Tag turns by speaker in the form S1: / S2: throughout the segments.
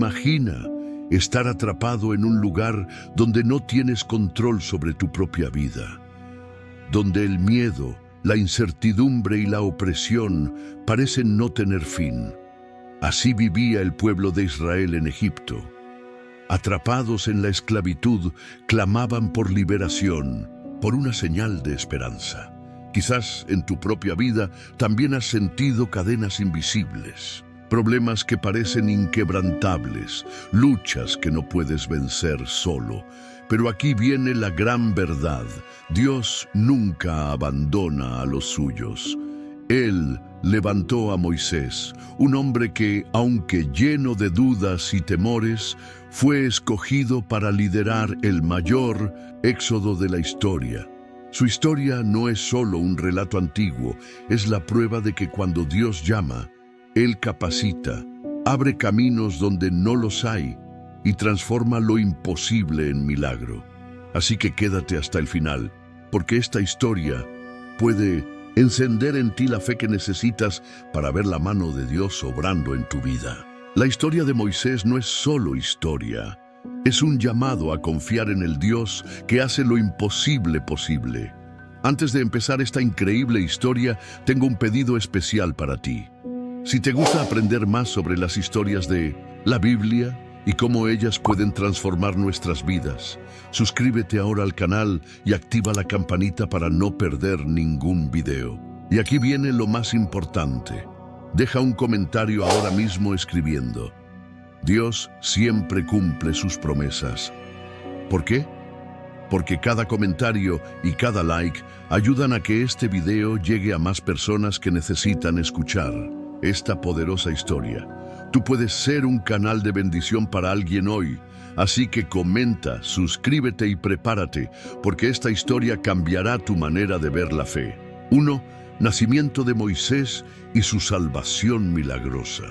S1: Imagina estar atrapado en un lugar donde no tienes control sobre tu propia vida, donde el miedo, la incertidumbre y la opresión parecen no tener fin. Así vivía el pueblo de Israel en Egipto. Atrapados en la esclavitud, clamaban por liberación, por una señal de esperanza. Quizás en tu propia vida también has sentido cadenas invisibles, problemas que parecen inquebrantables, luchas que no puedes vencer solo. Pero aquí viene la gran verdad: Dios nunca abandona a los suyos. Él levantó a Moisés, un hombre que, aunque lleno de dudas y temores, fue escogido para liderar el mayor éxodo de la historia. Su historia no es solo un relato antiguo, es la prueba de que cuando Dios llama, Él capacita, abre caminos donde no los hay y transforma lo imposible en milagro. Así que quédate hasta el final, porque esta historia puede encender en ti la fe que necesitas para ver la mano de Dios obrando en tu vida. La historia de Moisés no es solo historia, es un llamado a confiar en el Dios que hace lo imposible posible. Antes de empezar esta increíble historia, tengo un pedido especial para ti. Si te gusta aprender más sobre las historias de la Biblia y cómo ellas pueden transformar nuestras vidas, suscríbete ahora al canal y activa la campanita para no perder ningún video. Y aquí viene lo más importante. Deja un comentario ahora mismo escribiendo: Dios siempre cumple sus promesas. ¿Por qué? Porque cada comentario y cada like ayudan a que este video llegue a más personas que necesitan escuchar esta poderosa historia. Tú puedes ser un canal de bendición para alguien hoy, así que comenta, suscríbete y prepárate, porque esta historia cambiará tu manera de ver la fe. 1. Nacimiento de Moisés y su salvación milagrosa.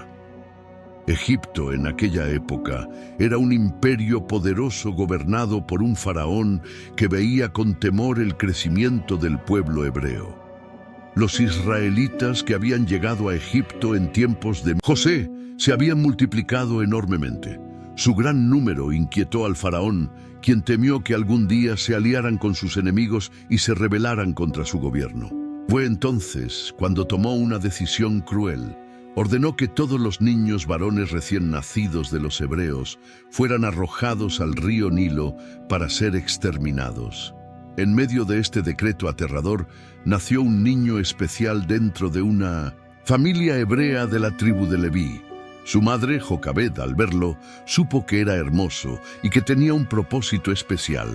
S1: Egipto en aquella época era un imperio poderoso gobernado por un faraón que veía con temor el crecimiento del pueblo hebreo. Los israelitas que habían llegado a Egipto en tiempos de José se habían multiplicado enormemente. Su gran número inquietó al faraón, quien temió que algún día se aliaran con sus enemigos y se rebelaran contra su gobierno. Fue entonces cuando tomó una decisión cruel. Ordenó que todos los niños varones recién nacidos de los hebreos fueran arrojados al río Nilo para ser exterminados. En medio de este decreto aterrador, nació un niño especial dentro de una familia hebrea de la tribu de Leví. Su madre, Jocabed, al verlo, supo que era hermoso y que tenía un propósito especial.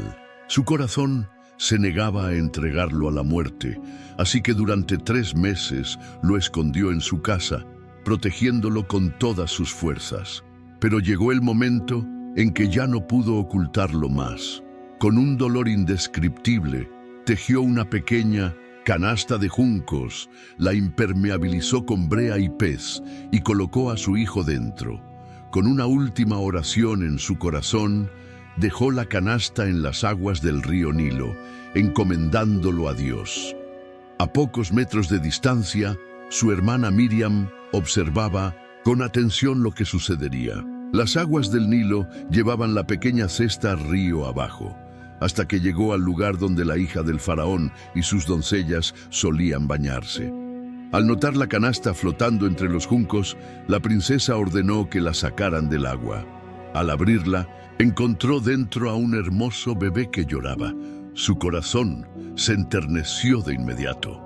S1: Su corazón se negaba a entregarlo a la muerte, así que durante 3 meses lo escondió en su casa, protegiéndolo con todas sus fuerzas. Pero llegó el momento en que ya no pudo ocultarlo más. Con un dolor indescriptible, tejió una pequeña canasta de juncos, la impermeabilizó con brea y pez y colocó a su hijo dentro. Con una última oración en su corazón, dejó la canasta en las aguas del río Nilo, encomendándolo a Dios. A pocos metros de distancia, su hermana Miriam observaba con atención lo que sucedería. Las aguas del Nilo llevaban la pequeña cesta río abajo, hasta que llegó al lugar donde la hija del faraón y sus doncellas solían bañarse. Al notar la canasta flotando entre los juncos, la princesa ordenó que la sacaran del agua. Al abrirla, encontró dentro a un hermoso bebé que lloraba. Su corazón se enterneció de inmediato.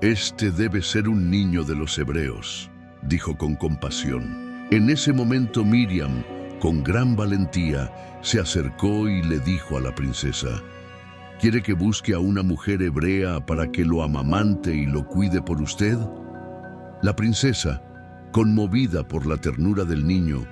S1: «Este debe ser un niño de los hebreos», dijo con compasión. En ese momento Miriam, con gran valentía, se acercó y le dijo a la princesa: ¿Quiere que busque a una mujer hebrea para que lo amamante y lo cuide por usted? La princesa, conmovida por la ternura del niño,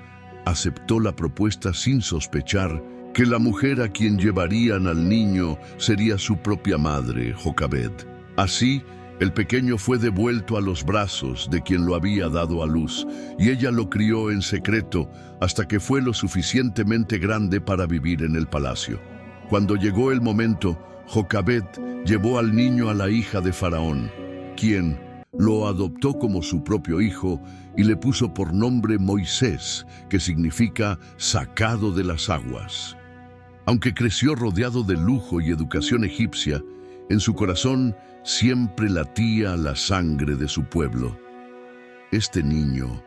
S1: aceptó la propuesta sin sospechar que la mujer a quien llevarían al niño sería su propia madre, Jocabed. Así, el pequeño fue devuelto a los brazos de quien lo había dado a luz, y ella lo crió en secreto hasta que fue lo suficientemente grande para vivir en el palacio. Cuando llegó el momento, Jocabed llevó al niño a la hija de Faraón, quien, lo adoptó como su propio hijo y le puso por nombre Moisés, que significa sacado de las aguas. Aunque creció rodeado de lujo y educación egipcia, en su corazón siempre latía la sangre de su pueblo. Este niño,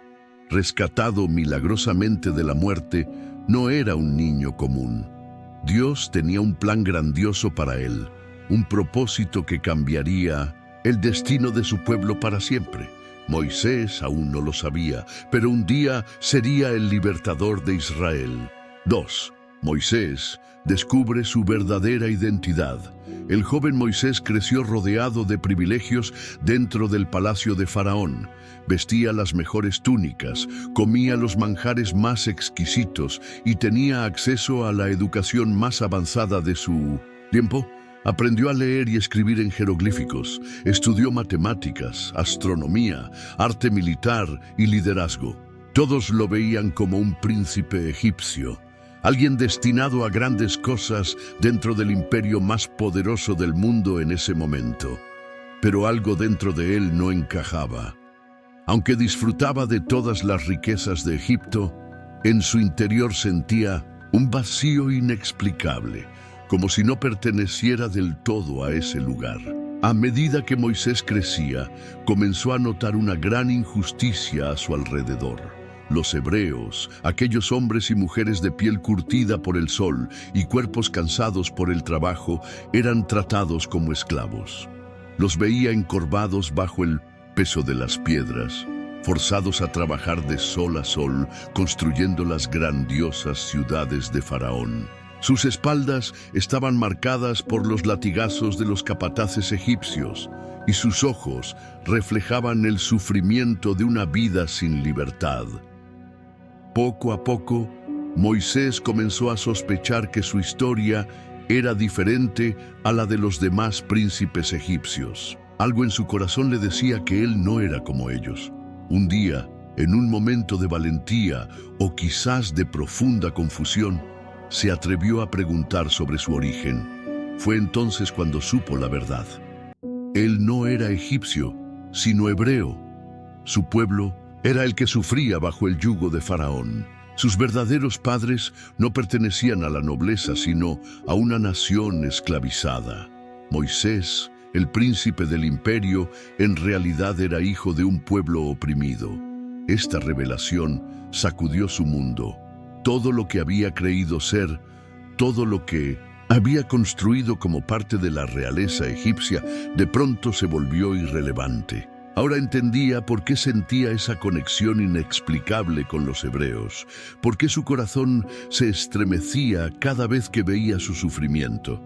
S1: rescatado milagrosamente de la muerte, no era un niño común. Dios tenía un plan grandioso para él, un propósito que cambiaría el destino de su pueblo para siempre. Moisés aún no lo sabía, pero un día sería el libertador de Israel. 2. Moisés descubre su verdadera identidad. El joven Moisés creció rodeado de privilegios dentro del palacio de Faraón. Vestía las mejores túnicas, comía los manjares más exquisitos y tenía acceso a la educación más avanzada de su tiempo. Aprendió a leer y escribir en jeroglíficos, estudió matemáticas, astronomía, arte militar y liderazgo. Todos lo veían como un príncipe egipcio, alguien destinado a grandes cosas dentro del imperio más poderoso del mundo en ese momento. Pero algo dentro de él no encajaba. Aunque disfrutaba de todas las riquezas de Egipto, en su interior sentía un vacío inexplicable, como si no perteneciera del todo a ese lugar. A medida que Moisés crecía, comenzó a notar una gran injusticia a su alrededor. Los hebreos, aquellos hombres y mujeres de piel curtida por el sol y cuerpos cansados por el trabajo, eran tratados como esclavos. Los veía encorvados bajo el peso de las piedras, forzados a trabajar de sol a sol, construyendo las grandiosas ciudades de Faraón. Sus espaldas estaban marcadas por los latigazos de los capataces egipcios, y sus ojos reflejaban el sufrimiento de una vida sin libertad. Poco a poco, Moisés comenzó a sospechar que su historia era diferente a la de los demás príncipes egipcios. Algo en su corazón le decía que él no era como ellos. Un día, en un momento de valentía o quizás de profunda confusión, se atrevió a preguntar sobre su origen. Fue entonces cuando supo la verdad. Él no era egipcio, sino hebreo. Su pueblo era el que sufría bajo el yugo de Faraón. Sus verdaderos padres no pertenecían a la nobleza, sino a una nación esclavizada. Moisés, el príncipe del imperio, en realidad era hijo de un pueblo oprimido. Esta revelación sacudió su mundo. Todo lo que había creído ser, todo lo que había construido como parte de la realeza egipcia, de pronto se volvió irrelevante. Ahora entendía por qué sentía esa conexión inexplicable con los hebreos, por qué su corazón se estremecía cada vez que veía su sufrimiento.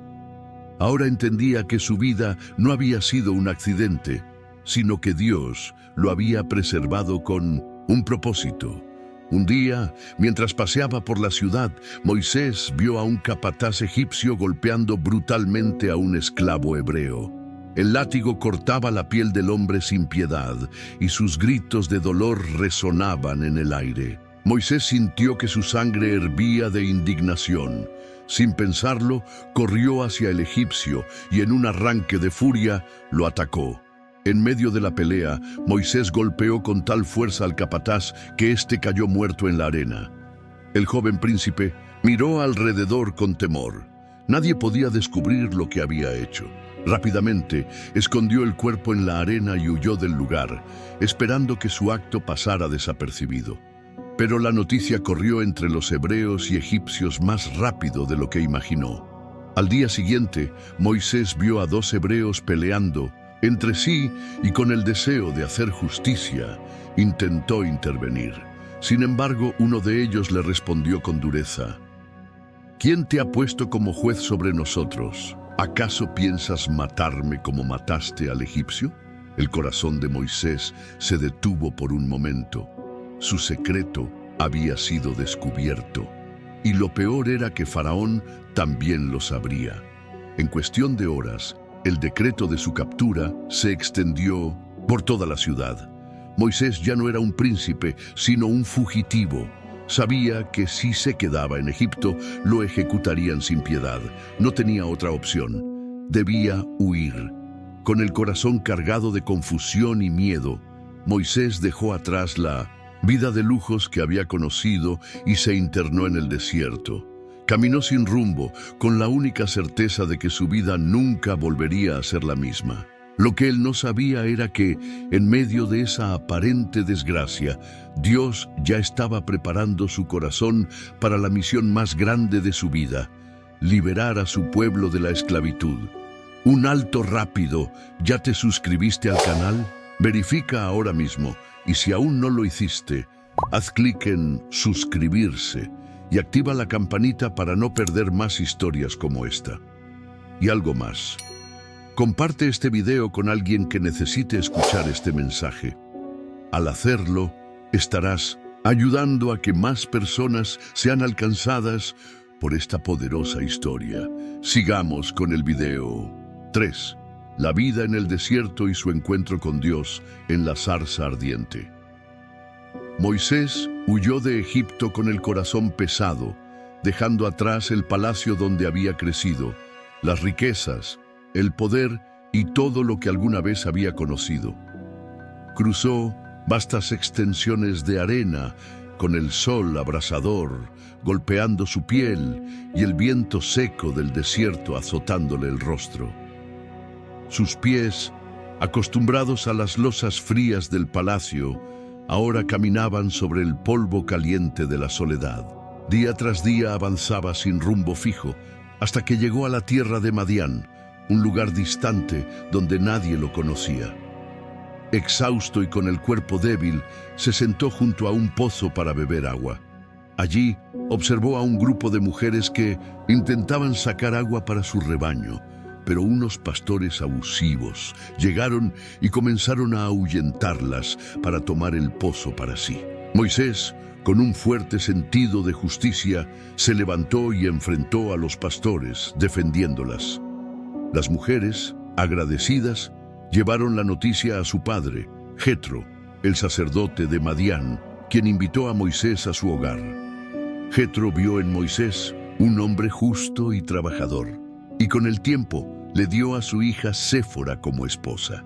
S1: Ahora entendía que su vida no había sido un accidente, sino que Dios lo había preservado con un propósito. Un día, mientras paseaba por la ciudad, Moisés vio a un capataz egipcio golpeando brutalmente a un esclavo hebreo. El látigo cortaba la piel del hombre sin piedad, y sus gritos de dolor resonaban en el aire. Moisés sintió que su sangre hervía de indignación. Sin pensarlo, corrió hacia el egipcio y en un arranque de furia lo atacó. En medio de la pelea, Moisés golpeó con tal fuerza al capataz que éste cayó muerto en la arena. El joven príncipe miró alrededor con temor. Nadie podía descubrir lo que había hecho. Rápidamente, escondió el cuerpo en la arena y huyó del lugar, esperando que su acto pasara desapercibido. Pero la noticia corrió entre los hebreos y egipcios más rápido de lo que imaginó. Al día siguiente, Moisés vio a dos hebreos peleando entre sí y con el deseo de hacer justicia, intentó intervenir. Sin embargo, uno de ellos le respondió con dureza: ¿Quién te ha puesto como juez sobre nosotros? ¿Acaso piensas matarme como mataste al egipcio? El corazón de Moisés se detuvo por un momento. Su secreto había sido descubierto, y lo peor era que Faraón también lo sabría. En cuestión de horas, el decreto de su captura se extendió por toda la ciudad. Moisés ya no era un príncipe, sino un fugitivo. Sabía que si se quedaba en Egipto, lo ejecutarían sin piedad. No tenía otra opción. Debía huir. Con el corazón cargado de confusión y miedo, Moisés dejó atrás la vida de lujos que había conocido y se internó en el desierto. Caminó sin rumbo, con la única certeza de que su vida nunca volvería a ser la misma. Lo que él no sabía era que, en medio de esa aparente desgracia, Dios ya estaba preparando su corazón para la misión más grande de su vida: liberar a su pueblo de la esclavitud. Un alto rápido. ¿Ya te suscribiste al canal? Verifica ahora mismo, y si aún no lo hiciste, haz clic en suscribirse y activa la campanita para no perder más historias como esta. Y algo más. Comparte este video con alguien que necesite escuchar este mensaje. Al hacerlo, estarás ayudando a que más personas sean alcanzadas por esta poderosa historia. Sigamos con el video. 3. La vida en el desierto y su encuentro con Dios en la zarza ardiente. Moisés huyó de Egipto con el corazón pesado, dejando atrás el palacio donde había crecido, las riquezas, el poder y todo lo que alguna vez había conocido. Cruzó vastas extensiones de arena, con el sol abrasador golpeando su piel y el viento seco del desierto azotándole el rostro. Sus pies, acostumbrados a las losas frías del palacio, ahora caminaban sobre el polvo caliente de la soledad. Día tras día avanzaba sin rumbo fijo, hasta que llegó a la tierra de Madián, un lugar distante donde nadie lo conocía. Exhausto y con el cuerpo débil, se sentó junto a un pozo para beber agua. Allí observó a un grupo de mujeres que intentaban sacar agua para su rebaño, pero unos pastores abusivos llegaron y comenzaron a ahuyentarlas para tomar el pozo para sí. Moisés, con un fuerte sentido de justicia, se levantó y enfrentó a los pastores, defendiéndolas. Las mujeres, agradecidas, llevaron la noticia a su padre, Jetro, el sacerdote de Madián, quien invitó a Moisés a su hogar. Jetro vio en Moisés un hombre justo y trabajador, y con el tiempo le dio a su hija Séfora como esposa.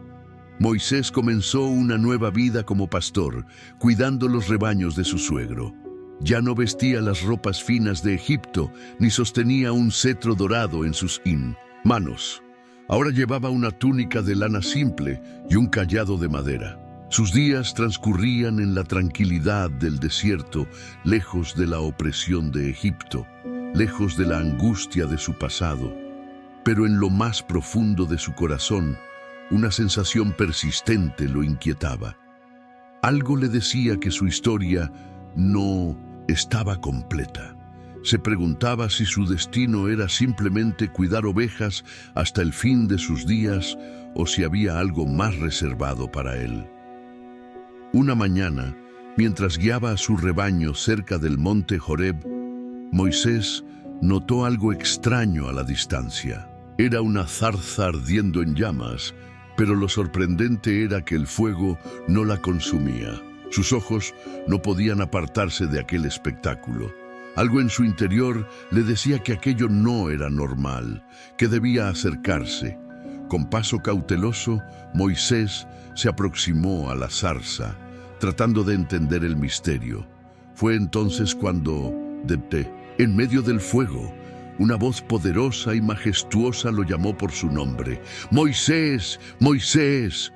S1: Moisés comenzó una nueva vida como pastor, cuidando los rebaños de su suegro. Ya no vestía las ropas finas de Egipto, ni sostenía un cetro dorado en sus manos. Ahora llevaba una túnica de lana simple y un cayado de madera. Sus días transcurrían en la tranquilidad del desierto, lejos de la opresión de Egipto, lejos de la angustia de su pasado. Pero en lo más profundo de su corazón, una sensación persistente lo inquietaba. Algo le decía que su historia no estaba completa. Se preguntaba si su destino era simplemente cuidar ovejas hasta el fin de sus días o si había algo más reservado para él. Una mañana, mientras guiaba a su rebaño cerca del monte Horeb, Moisés notó algo extraño a la distancia. Era una zarza ardiendo en llamas, pero lo sorprendente era que el fuego no la consumía. Sus ojos no podían apartarse de aquel espectáculo. Algo en su interior le decía que aquello no era normal, que debía acercarse. Con paso cauteloso, Moisés se aproximó a la zarza, tratando de entender el misterio. Fue entonces cuando, en medio del fuego, una voz poderosa y majestuosa lo llamó por su nombre. ¡Moisés! ¡Moisés!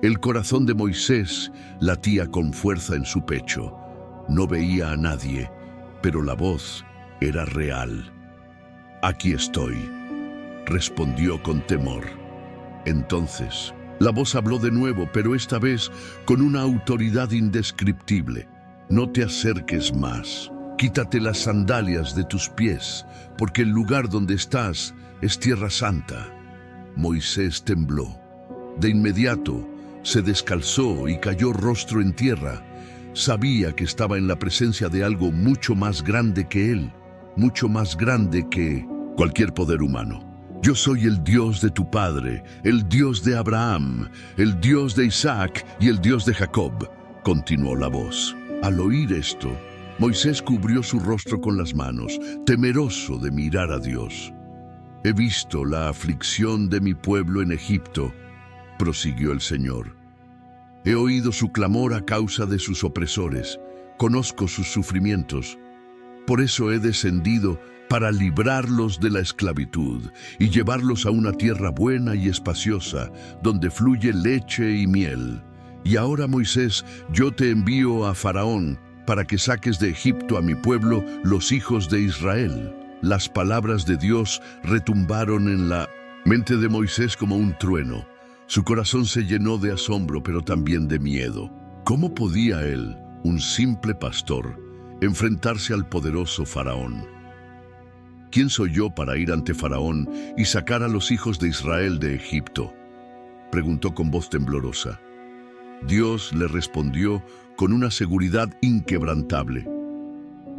S1: El corazón de Moisés latía con fuerza en su pecho. No veía a nadie, pero la voz era real. «Aquí estoy», respondió con temor. Entonces, la voz habló de nuevo, pero esta vez con una autoridad indescriptible. «No te acerques más. Quítate las sandalias de tus pies, porque el lugar donde estás es tierra santa». Moisés tembló. De inmediato, se descalzó y cayó rostro en tierra. Sabía que estaba en la presencia de algo mucho más grande que él, mucho más grande que cualquier poder humano. «Yo soy el Dios de tu padre, el Dios de Abraham, el Dios de Isaac y el Dios de Jacob», continuó la voz. Al oír esto, Moisés cubrió su rostro con las manos, temeroso de mirar a Dios. «He visto la aflicción de mi pueblo en Egipto prosiguió el Señor. He oído su clamor a causa de sus opresores, conozco sus sufrimientos. Por eso he descendido para librarlos de la esclavitud y llevarlos a una tierra buena y espaciosa, donde fluye leche y miel. Y ahora, Moisés, yo te envío a Faraón para que saques de Egipto a mi pueblo, los hijos de Israel. Las palabras de Dios retumbaron en la mente de Moisés como un trueno. Su corazón se llenó de asombro, pero también de miedo. ¿Cómo podía él, un simple pastor, enfrentarse al poderoso Faraón? ¿Quién soy yo para ir ante Faraón y sacar a los hijos de Israel de Egipto?, preguntó con voz temblorosa. Dios le respondió con una seguridad inquebrantable.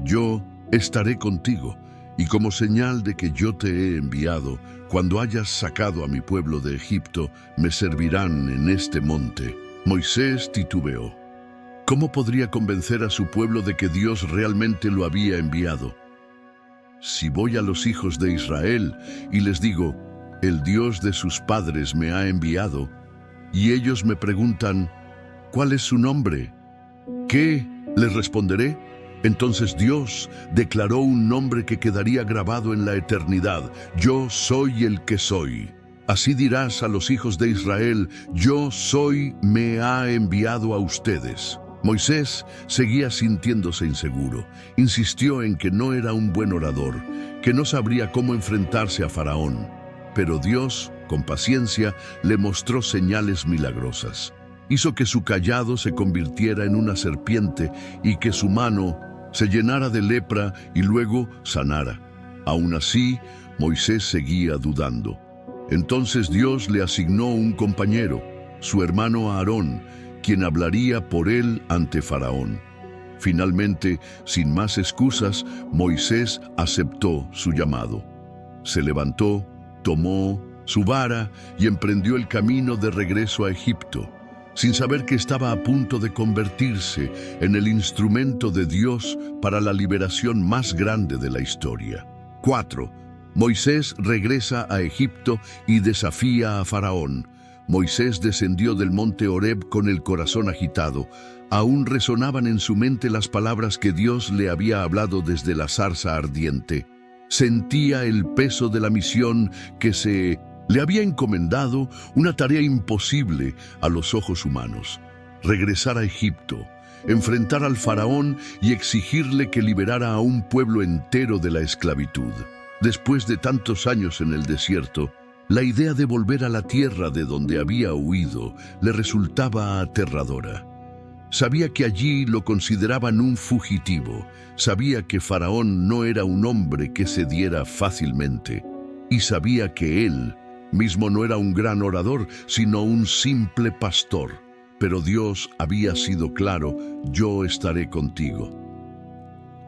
S1: Yo estaré contigo, y como señal de que yo te he enviado, cuando hayas sacado a mi pueblo de Egipto, me servirán en este monte. Moisés titubeó. ¿Cómo podría convencer a su pueblo de que Dios realmente lo había enviado? Si voy a los hijos de Israel y les digo, el Dios de sus padres me ha enviado, y ellos me preguntan, ¿cuál es su nombre? ¿Qué les responderé? Entonces Dios declaró un nombre que quedaría grabado en la eternidad. Yo soy el que soy. Así dirás a los hijos de Israel, yo soy, me ha enviado a ustedes. Moisés seguía sintiéndose inseguro. Insistió en que no era un buen orador, que no sabría cómo enfrentarse a Faraón. Pero Dios, con paciencia, le mostró señales milagrosas. Hizo que su cayado se convirtiera en una serpiente y que su mano se llenara de lepra y luego sanara. Aún así, Moisés seguía dudando. Entonces Dios le asignó un compañero, su hermano Aarón, quien hablaría por él ante Faraón. Finalmente, sin más excusas, Moisés aceptó su llamado. Se levantó, tomó su vara y emprendió el camino de regreso a Egipto, sin saber que estaba a punto de convertirse en el instrumento de Dios para la liberación más grande de la historia. 4. Moisés regresa a Egipto y desafía a Faraón. Moisés descendió del monte Horeb con el corazón agitado. Aún resonaban en su mente las palabras que Dios le había hablado desde la zarza ardiente. Sentía el peso de la misión que se le había encomendado, una tarea imposible a los ojos humanos. Regresar a Egipto, enfrentar al Faraón y exigirle que liberara a un pueblo entero de la esclavitud. Después de tantos años en el desierto, la idea de volver a la tierra de donde había huido le resultaba aterradora. Sabía que allí lo consideraban un fugitivo. Sabía que Faraón no era un hombre que cediera fácilmente. Y sabía que él mismo no era un gran orador, sino un simple pastor. Pero Dios había sido claro, yo estaré contigo.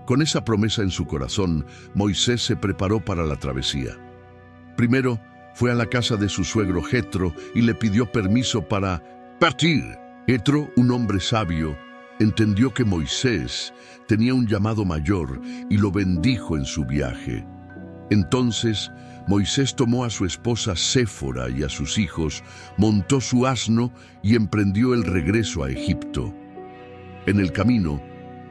S1: Con esa promesa en su corazón, Moisés se preparó para la travesía. Primero, fue a la casa de su suegro Jetro y le pidió permiso para partir. Jetro, un hombre sabio, entendió que Moisés tenía un llamado mayor y lo bendijo en su viaje. Entonces, Moisés tomó a su esposa Séfora y a sus hijos, montó su asno y emprendió el regreso a Egipto. En el camino,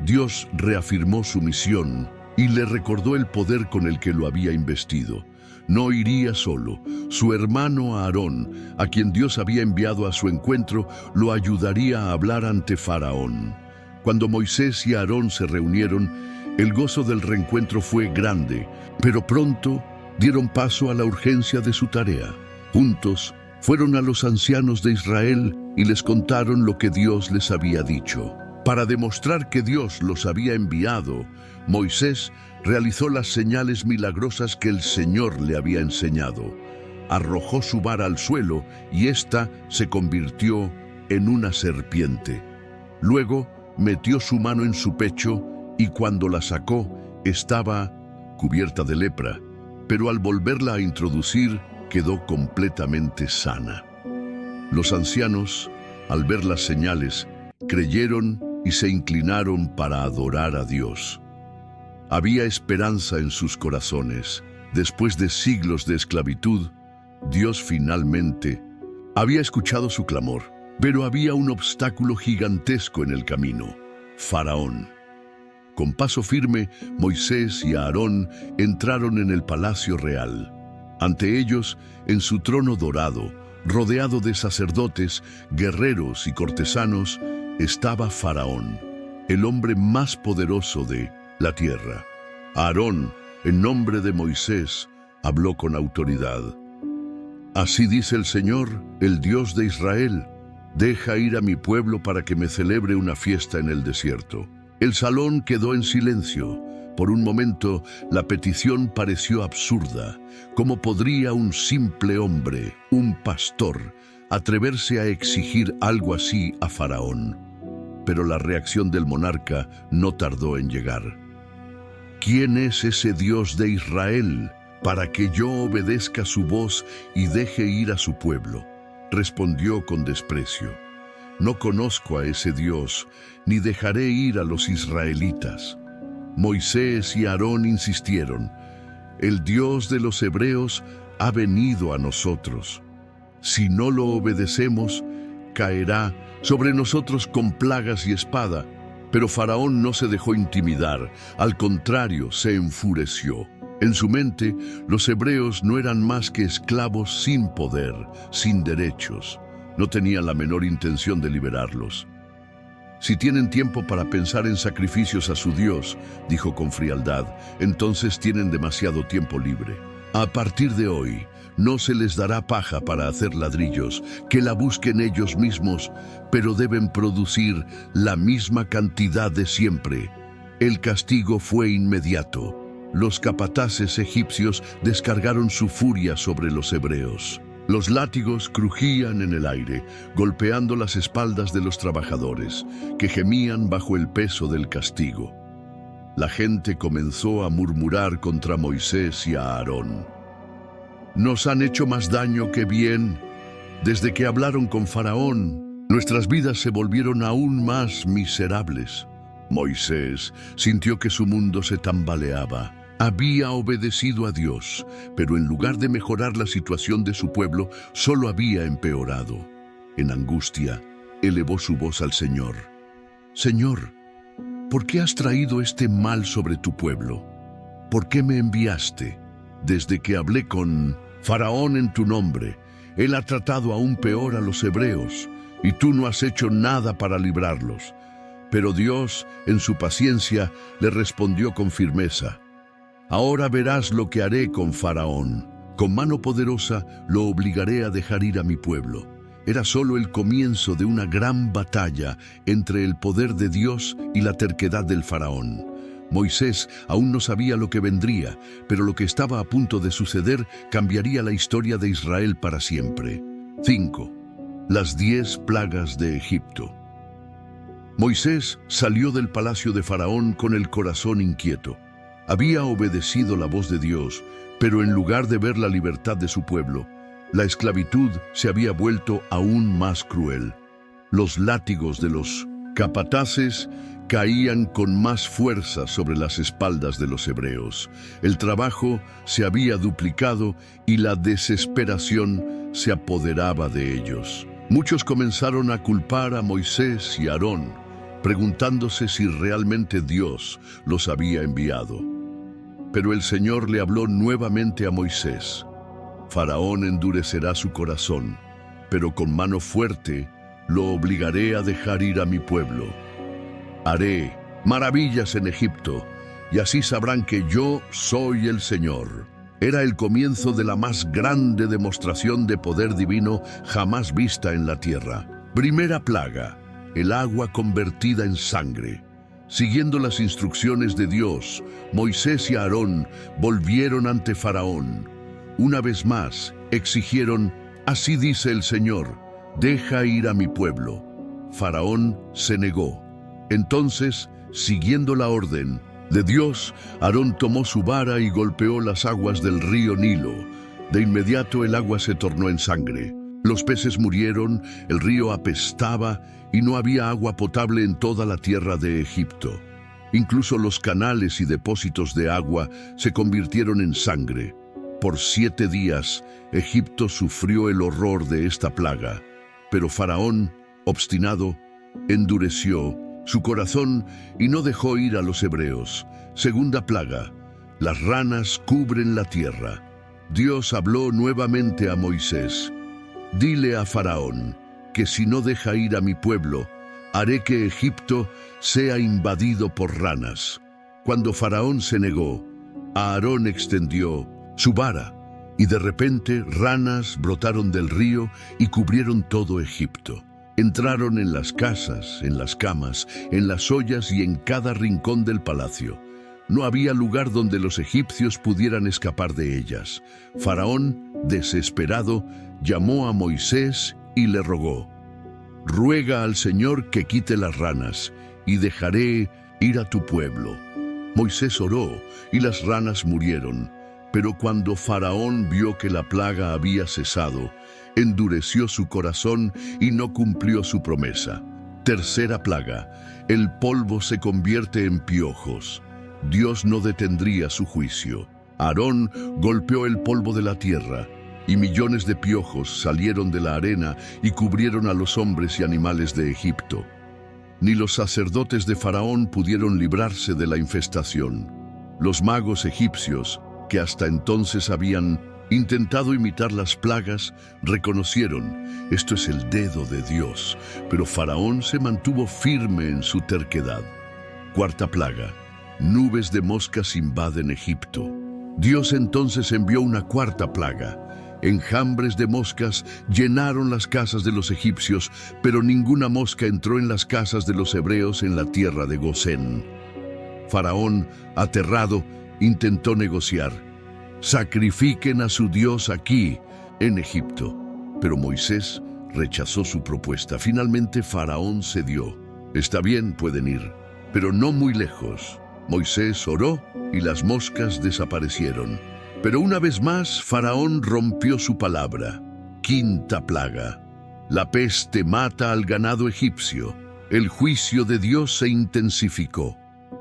S1: Dios reafirmó su misión y le recordó el poder con el que lo había investido. No iría solo. Su hermano Aarón, a quien Dios había enviado a su encuentro, lo ayudaría a hablar ante Faraón. Cuando Moisés y Aarón se reunieron, el gozo del reencuentro fue grande, pero pronto dieron paso a la urgencia de su tarea. Juntos fueron a los ancianos de Israel y les contaron lo que Dios les había dicho. Para demostrar que Dios los había enviado, Moisés realizó las señales milagrosas que el Señor le había enseñado. Arrojó su vara al suelo y ésta se convirtió en una serpiente. Luego metió su mano en su pecho y cuando la sacó estaba cubierta de lepra, pero al volverla a introducir quedó completamente sana. Los ancianos, al ver las señales, creyeron y se inclinaron para adorar a Dios. Había esperanza en sus corazones. Después de siglos de esclavitud, Dios finalmente Había escuchado su clamor, pero había un obstáculo gigantesco en el camino: Faraón. Con paso firme, Moisés y Aarón entraron en el palacio real. Ante ellos, en su trono dorado, rodeado de sacerdotes, guerreros y cortesanos, estaba Faraón, el hombre más poderoso de la tierra. Aarón, en nombre de Moisés, habló con autoridad. Así dice el Señor, el Dios de Israel: deja ir a mi pueblo para que me celebre una fiesta en el desierto. El salón quedó en silencio. Por un momento, la petición pareció absurda. ¿Cómo podría un simple hombre, un pastor, atreverse a exigir algo así a Faraón? Pero la reacción del monarca no tardó en llegar. ¿Quién es ese Dios de Israel para que yo obedezca su voz y deje ir a su pueblo? Respondió con desprecio. No conozco a ese Dios, ni dejaré ir a los israelitas. Moisés y Aarón insistieron: el Dios de los hebreos ha venido a nosotros. Si no lo obedecemos, caerá sobre nosotros con plagas y espada. Pero Faraón no se dejó intimidar, al contrario, se enfureció. En su mente, los hebreos no eran más que esclavos sin poder, sin derechos. No tenían la menor intención de liberarlos. Si tienen tiempo para pensar en sacrificios a su Dios, dijo con frialdad, entonces tienen demasiado tiempo libre. A partir de hoy, no se les dará paja para hacer ladrillos, que la busquen ellos mismos, pero deben producir la misma cantidad de siempre. El castigo fue inmediato. Los capataces egipcios descargaron su furia sobre los hebreos. Los látigos crujían en el aire, golpeando las espaldas de los trabajadores, que gemían bajo el peso del castigo. La gente comenzó a murmurar contra Moisés y a Aarón. Nos han hecho más daño que bien. Desde que hablaron con Faraón, nuestras vidas se volvieron aún más miserables. Moisés sintió que su mundo se tambaleaba. Había obedecido a Dios, pero en lugar de mejorar la situación de su pueblo, solo había empeorado. En angustia, elevó su voz al Señor. Señor, ¿por qué has traído este mal sobre tu pueblo? ¿Por qué me enviaste? Desde que hablé con Faraón en tu nombre, él ha tratado aún peor a los hebreos, y tú no has hecho nada para librarlos. Pero Dios, en su paciencia, le respondió con firmeza. Ahora verás lo que haré con Faraón. Con mano poderosa lo obligaré a dejar ir a mi pueblo. Era solo el comienzo de una gran batalla entre el poder de Dios y la terquedad del Faraón. Moisés aún no sabía lo que vendría, pero lo que estaba a punto de suceder cambiaría la historia de Israel para siempre. 5. Las 10 plagas de Egipto. Moisés salió del palacio de Faraón con el corazón inquieto. Había obedecido la voz de Dios, pero en lugar de ver la libertad de su pueblo, la esclavitud se había vuelto aún más cruel. Los látigos de los capataces caían con más fuerza sobre las espaldas de los hebreos. El trabajo se había duplicado y la desesperación se apoderaba de ellos. Muchos comenzaron a culpar a Moisés y Aarón, preguntándose si realmente Dios los había enviado. Pero el Señor le habló nuevamente a Moisés. Faraón endurecerá su corazón, pero con mano fuerte lo obligaré a dejar ir a mi pueblo. Haré maravillas en Egipto, y así sabrán que yo soy el Señor. Era el comienzo de la más grande demostración de poder divino jamás vista en la tierra. Primera plaga, el agua convertida en sangre. Siguiendo las instrucciones de Dios, Moisés y Aarón volvieron ante Faraón. Una vez más, exigieron: así dice el Señor, deja ir a mi pueblo. Faraón se negó. Entonces, siguiendo la orden de Dios, Aarón tomó su vara y golpeó las aguas del río Nilo. De inmediato el agua se tornó en sangre. Los peces murieron, el río apestaba y no había agua potable en toda la tierra de Egipto. Incluso los canales y depósitos de agua se convirtieron en sangre. Por 7 días, Egipto sufrió el horror de esta plaga, pero Faraón, obstinado, endureció su corazón y no dejó ir a los hebreos. Segunda plaga, las ranas cubren la tierra. Dios habló nuevamente a Moisés. Dile a Faraón que si no deja ir a mi pueblo, haré que Egipto sea invadido por ranas. Cuando Faraón se negó, Aarón extendió su vara, y de repente ranas brotaron del río y cubrieron todo Egipto. Entraron en las casas, en las camas, en las ollas y en cada rincón del palacio. No había lugar donde los egipcios pudieran escapar de ellas. Faraón, desesperado, llamó a Moisés y le rogó: «Ruega al Señor que quite las ranas, y dejaré ir a tu pueblo». Moisés oró, y las ranas murieron. Pero cuando Faraón vio que la plaga había cesado, endureció su corazón y no cumplió su promesa. Tercera plaga, el polvo se convierte en piojos. Dios no detendría su juicio. Aarón golpeó el polvo de la tierra, y millones de piojos salieron de la arena y cubrieron a los hombres y animales de Egipto. Ni los sacerdotes de Faraón pudieron librarse de la infestación. Los magos egipcios, que hasta entonces habían intentado imitar las plagas, reconocieron: esto es el dedo de Dios. Pero Faraón se mantuvo firme en su terquedad. Cuarta plaga, nubes de moscas invaden Egipto. Dios entonces envió una cuarta plaga. Enjambres de moscas llenaron las casas de los egipcios, pero ninguna mosca entró en las casas de los hebreos en la tierra de Gosén. Faraón, aterrado, intentó negociar: «Sacrifiquen a su Dios aquí, en Egipto». Pero Moisés rechazó su propuesta. Finalmente Faraón cedió. «Está bien, pueden ir, pero no muy lejos». Moisés oró y las moscas desaparecieron. Pero una vez más Faraón rompió su palabra. Quinta plaga. La peste mata al ganado egipcio. El juicio de Dios se intensificó.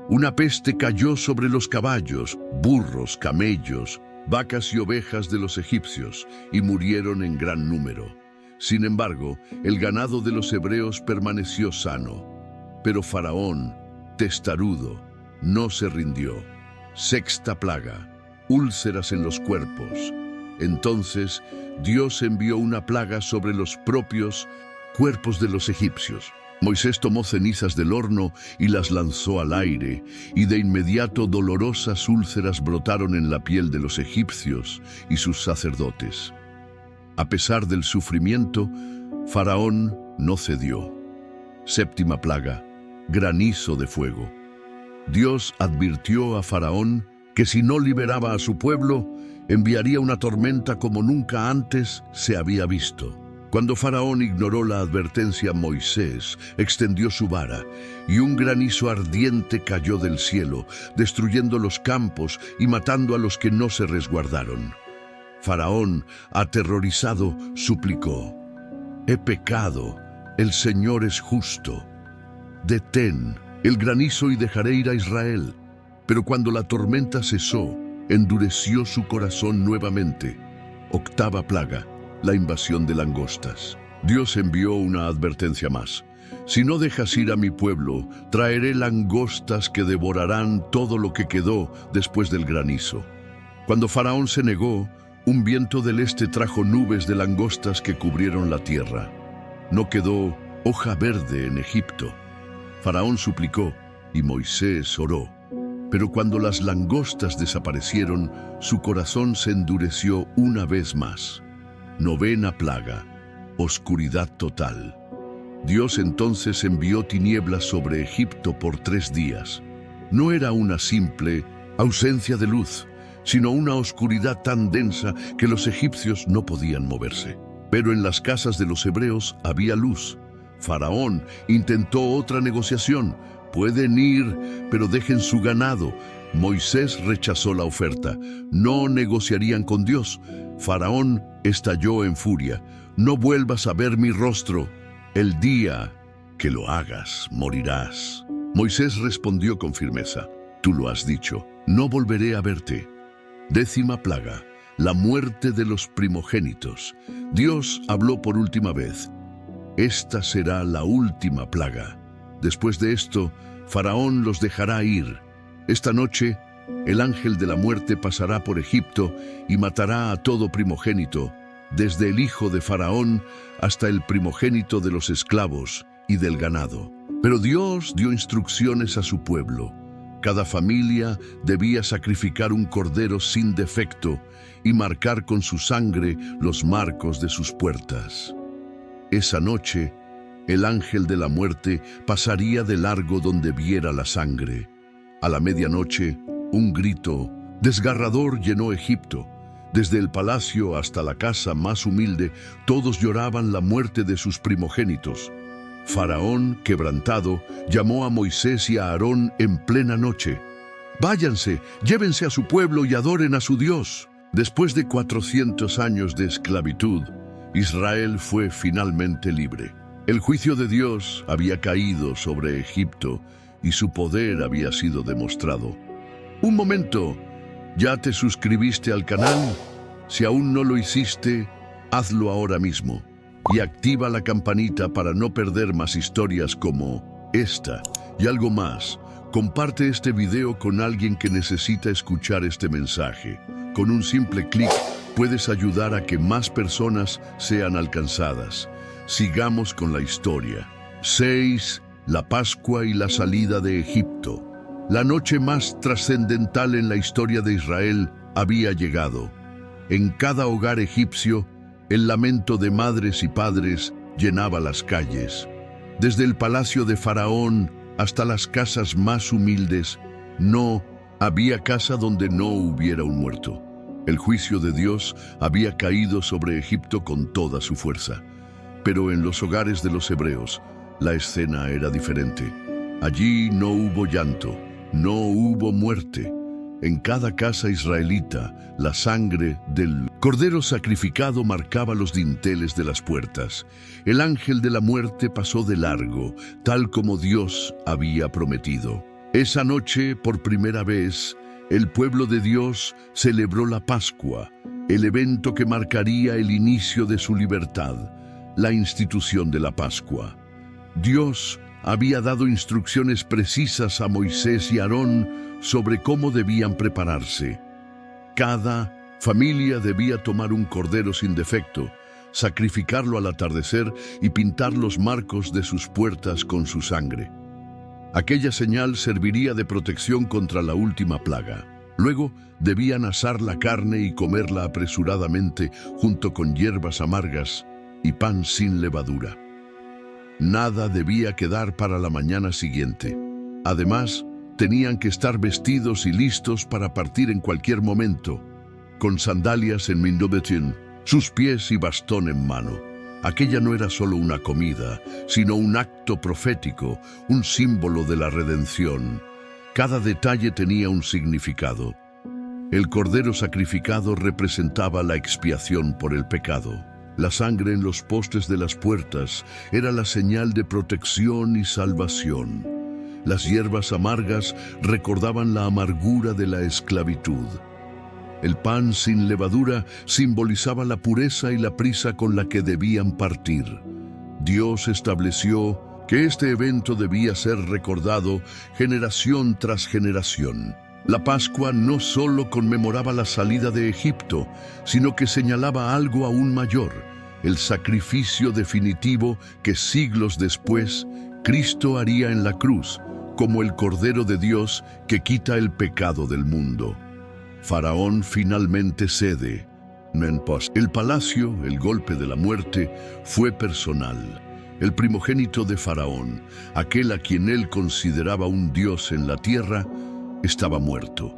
S1: Una peste cayó sobre los caballos, burros, camellos, vacas y ovejas de los egipcios, y murieron en gran número. Sin embargo, el ganado de los hebreos permaneció sano. Pero Faraón, testarudo, no se rindió. Sexta plaga. Úlceras en los cuerpos. Entonces Dios envió una plaga sobre los propios cuerpos de los egipcios. Moisés tomó cenizas del horno y las lanzó al aire, y de inmediato dolorosas úlceras brotaron en la piel de los egipcios y sus sacerdotes. A pesar del sufrimiento, Faraón no cedió. Séptima plaga, granizo de fuego. Dios advirtió a Faraón que si no liberaba a su pueblo, enviaría una tormenta como nunca antes se había visto. Cuando Faraón ignoró la advertencia, Moisés extendió su vara, y un granizo ardiente cayó del cielo, destruyendo los campos y matando a los que no se resguardaron. Faraón, aterrorizado, suplicó: «He pecado, el Señor es justo. Detén el granizo y dejaré ir a Israel». Pero cuando la tormenta cesó, endureció su corazón nuevamente. Octava plaga, la invasión de langostas. Dios envió una advertencia más: «Si no dejas ir a mi pueblo, traeré langostas que devorarán todo lo que quedó después del granizo». Cuando Faraón se negó, un viento del este trajo nubes de langostas que cubrieron la tierra. No quedó hoja verde en Egipto. Faraón suplicó y Moisés oró. Pero cuando las langostas desaparecieron, su corazón se endureció una vez más. Novena plaga, oscuridad total. Dios entonces envió tinieblas sobre Egipto por 3 días. No era una simple ausencia de luz, sino una oscuridad tan densa que los egipcios no podían moverse. Pero en las casas de los hebreos había luz. Faraón intentó otra negociación: «Pueden ir, pero dejen su ganado». Moisés rechazó la oferta. No negociarían con Dios. Faraón estalló en furia: «No vuelvas a ver mi rostro. El día que lo hagas, morirás». Moisés respondió con firmeza: «Tú lo has dicho, no volveré a verte». Décima plaga, la muerte de los primogénitos. Dios habló por última vez. Esta será la última plaga. Después de esto, Faraón los dejará ir. Esta noche, el ángel de la muerte pasará por Egipto y matará a todo primogénito, desde el hijo de Faraón hasta el primogénito de los esclavos y del ganado. Pero Dios dio instrucciones a su pueblo. Cada familia debía sacrificar un cordero sin defecto y marcar con su sangre los marcos de sus puertas. Esa noche, el ángel de la muerte pasaría de largo donde viera la sangre. A la medianoche, un grito desgarrador llenó Egipto. Desde el palacio hasta la casa más humilde, todos lloraban la muerte de sus primogénitos. Faraón, quebrantado, llamó a Moisés y a Aarón en plena noche. «Váyanse, llévense a su pueblo y adoren a su Dios». Después de 400 años de esclavitud, Israel fue finalmente libre. El juicio de Dios había caído sobre Egipto y su poder había sido demostrado. Un momento, ¿ya te suscribiste al canal? Si aún no lo hiciste, hazlo ahora mismo. Y activa la campanita para no perder más historias como esta. Y algo más, comparte este video con alguien que necesita escuchar este mensaje. Con un simple clic puedes ayudar a que más personas sean alcanzadas. Sigamos con la historia. 6. La Pascua y la salida de Egipto. La noche más trascendental en la historia de Israel había llegado. En cada hogar egipcio, el lamento de madres y padres llenaba las calles. Desde el palacio de Faraón hasta las casas más humildes, no había casa donde no hubiera un muerto. El juicio de Dios había caído sobre Egipto con toda su fuerza. Pero en los hogares de los hebreos, la escena era diferente. Allí no hubo llanto, no hubo muerte. En cada casa israelita, la sangre del cordero sacrificado marcaba los dinteles de las puertas. El ángel de la muerte pasó de largo, tal como Dios había prometido. Esa noche, por primera vez, el pueblo de Dios celebró la Pascua, el evento que marcaría el inicio de su libertad, la institución de la Pascua. Dios había dado instrucciones precisas a Moisés y Aarón sobre cómo debían prepararse. Cada familia debía tomar un cordero sin defecto, sacrificarlo al atardecer y pintar los marcos de sus puertas con su sangre. Aquella señal serviría de protección contra la última plaga. Luego debían asar la carne y comerla apresuradamente junto con hierbas amargas y pan sin levadura. Nada debía quedar para la mañana siguiente. Además, tenían que estar vestidos y listos para partir en cualquier momento, con sandalias en Mindobetín, sus pies y bastón en mano. Aquella no era solo una comida, sino un acto profético, un símbolo de la redención. Cada detalle tenía un significado. El cordero sacrificado representaba la expiación por el pecado. La sangre en los postes de las puertas era la señal de protección y salvación. Las hierbas amargas recordaban la amargura de la esclavitud. El pan sin levadura simbolizaba la pureza y la prisa con la que debían partir. Dios estableció que este evento debía ser recordado generación tras generación. La Pascua no solo conmemoraba la salida de Egipto, sino que señalaba algo aún mayor, el sacrificio definitivo que siglos después Cristo haría en la cruz, como el Cordero de Dios que quita el pecado del mundo. Faraón finalmente cede. El palacio, el golpe de la muerte, fue personal. El primogénito de Faraón, aquel a quien él consideraba un dios en la tierra, estaba muerto.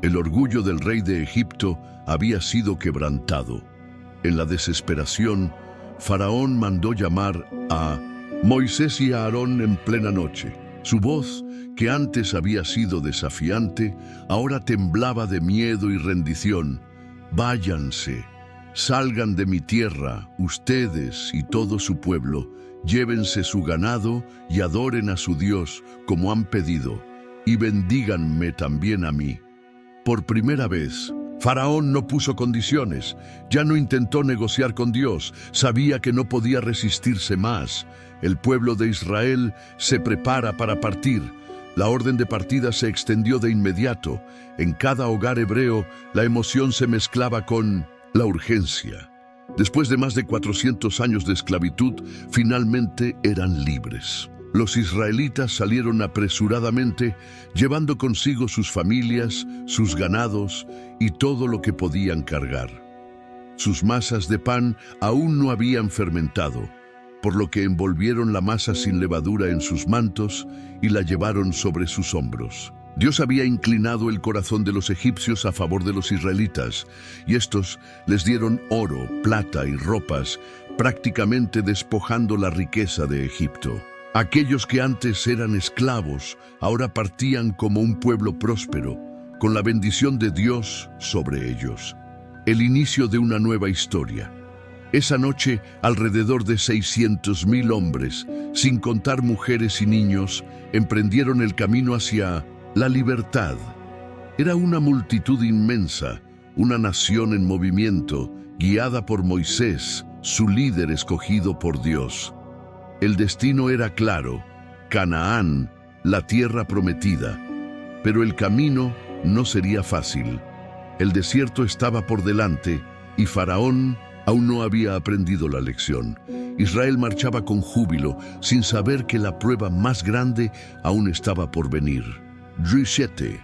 S1: El orgullo del rey de Egipto había sido quebrantado. En la desesperación, Faraón mandó llamar a Moisés y a Aarón en plena noche. Su voz, que antes había sido desafiante, ahora temblaba de miedo y rendición. «Váyanse, salgan de mi tierra, ustedes y todo su pueblo, llévense su ganado y adoren a su Dios como han pedido, y bendíganme también a mí». Por primera vez, Faraón no puso condiciones, ya no intentó negociar con Dios, sabía que no podía resistirse más. El pueblo de Israel se prepara para partir. La orden de partida se extendió de inmediato. En cada hogar hebreo, la emoción se mezclaba con la urgencia. Después de más de 400 años de esclavitud, finalmente eran libres. Los israelitas salieron apresuradamente, llevando consigo sus familias, sus ganados y todo lo que podían cargar. Sus masas de pan aún no habían fermentado, por lo que envolvieron la masa sin levadura en sus mantos y la llevaron sobre sus hombros. Dios había inclinado el corazón de los egipcios a favor de los israelitas, y estos les dieron oro, plata y ropas, prácticamente despojando la riqueza de Egipto. Aquellos que antes eran esclavos, ahora partían como un pueblo próspero, con la bendición de Dios sobre ellos. El inicio de una nueva historia. Esa noche, alrededor de 600,000 hombres, sin contar mujeres y niños, emprendieron el camino hacia la libertad. Era una multitud inmensa, una nación en movimiento, guiada por Moisés, su líder escogido por Dios. El destino era claro: Canaán, la tierra prometida. Pero el camino no sería fácil. El desierto estaba por delante y Faraón aún no había aprendido la lección. Israel marchaba con júbilo, sin saber que la prueba más grande aún estaba por venir. 7.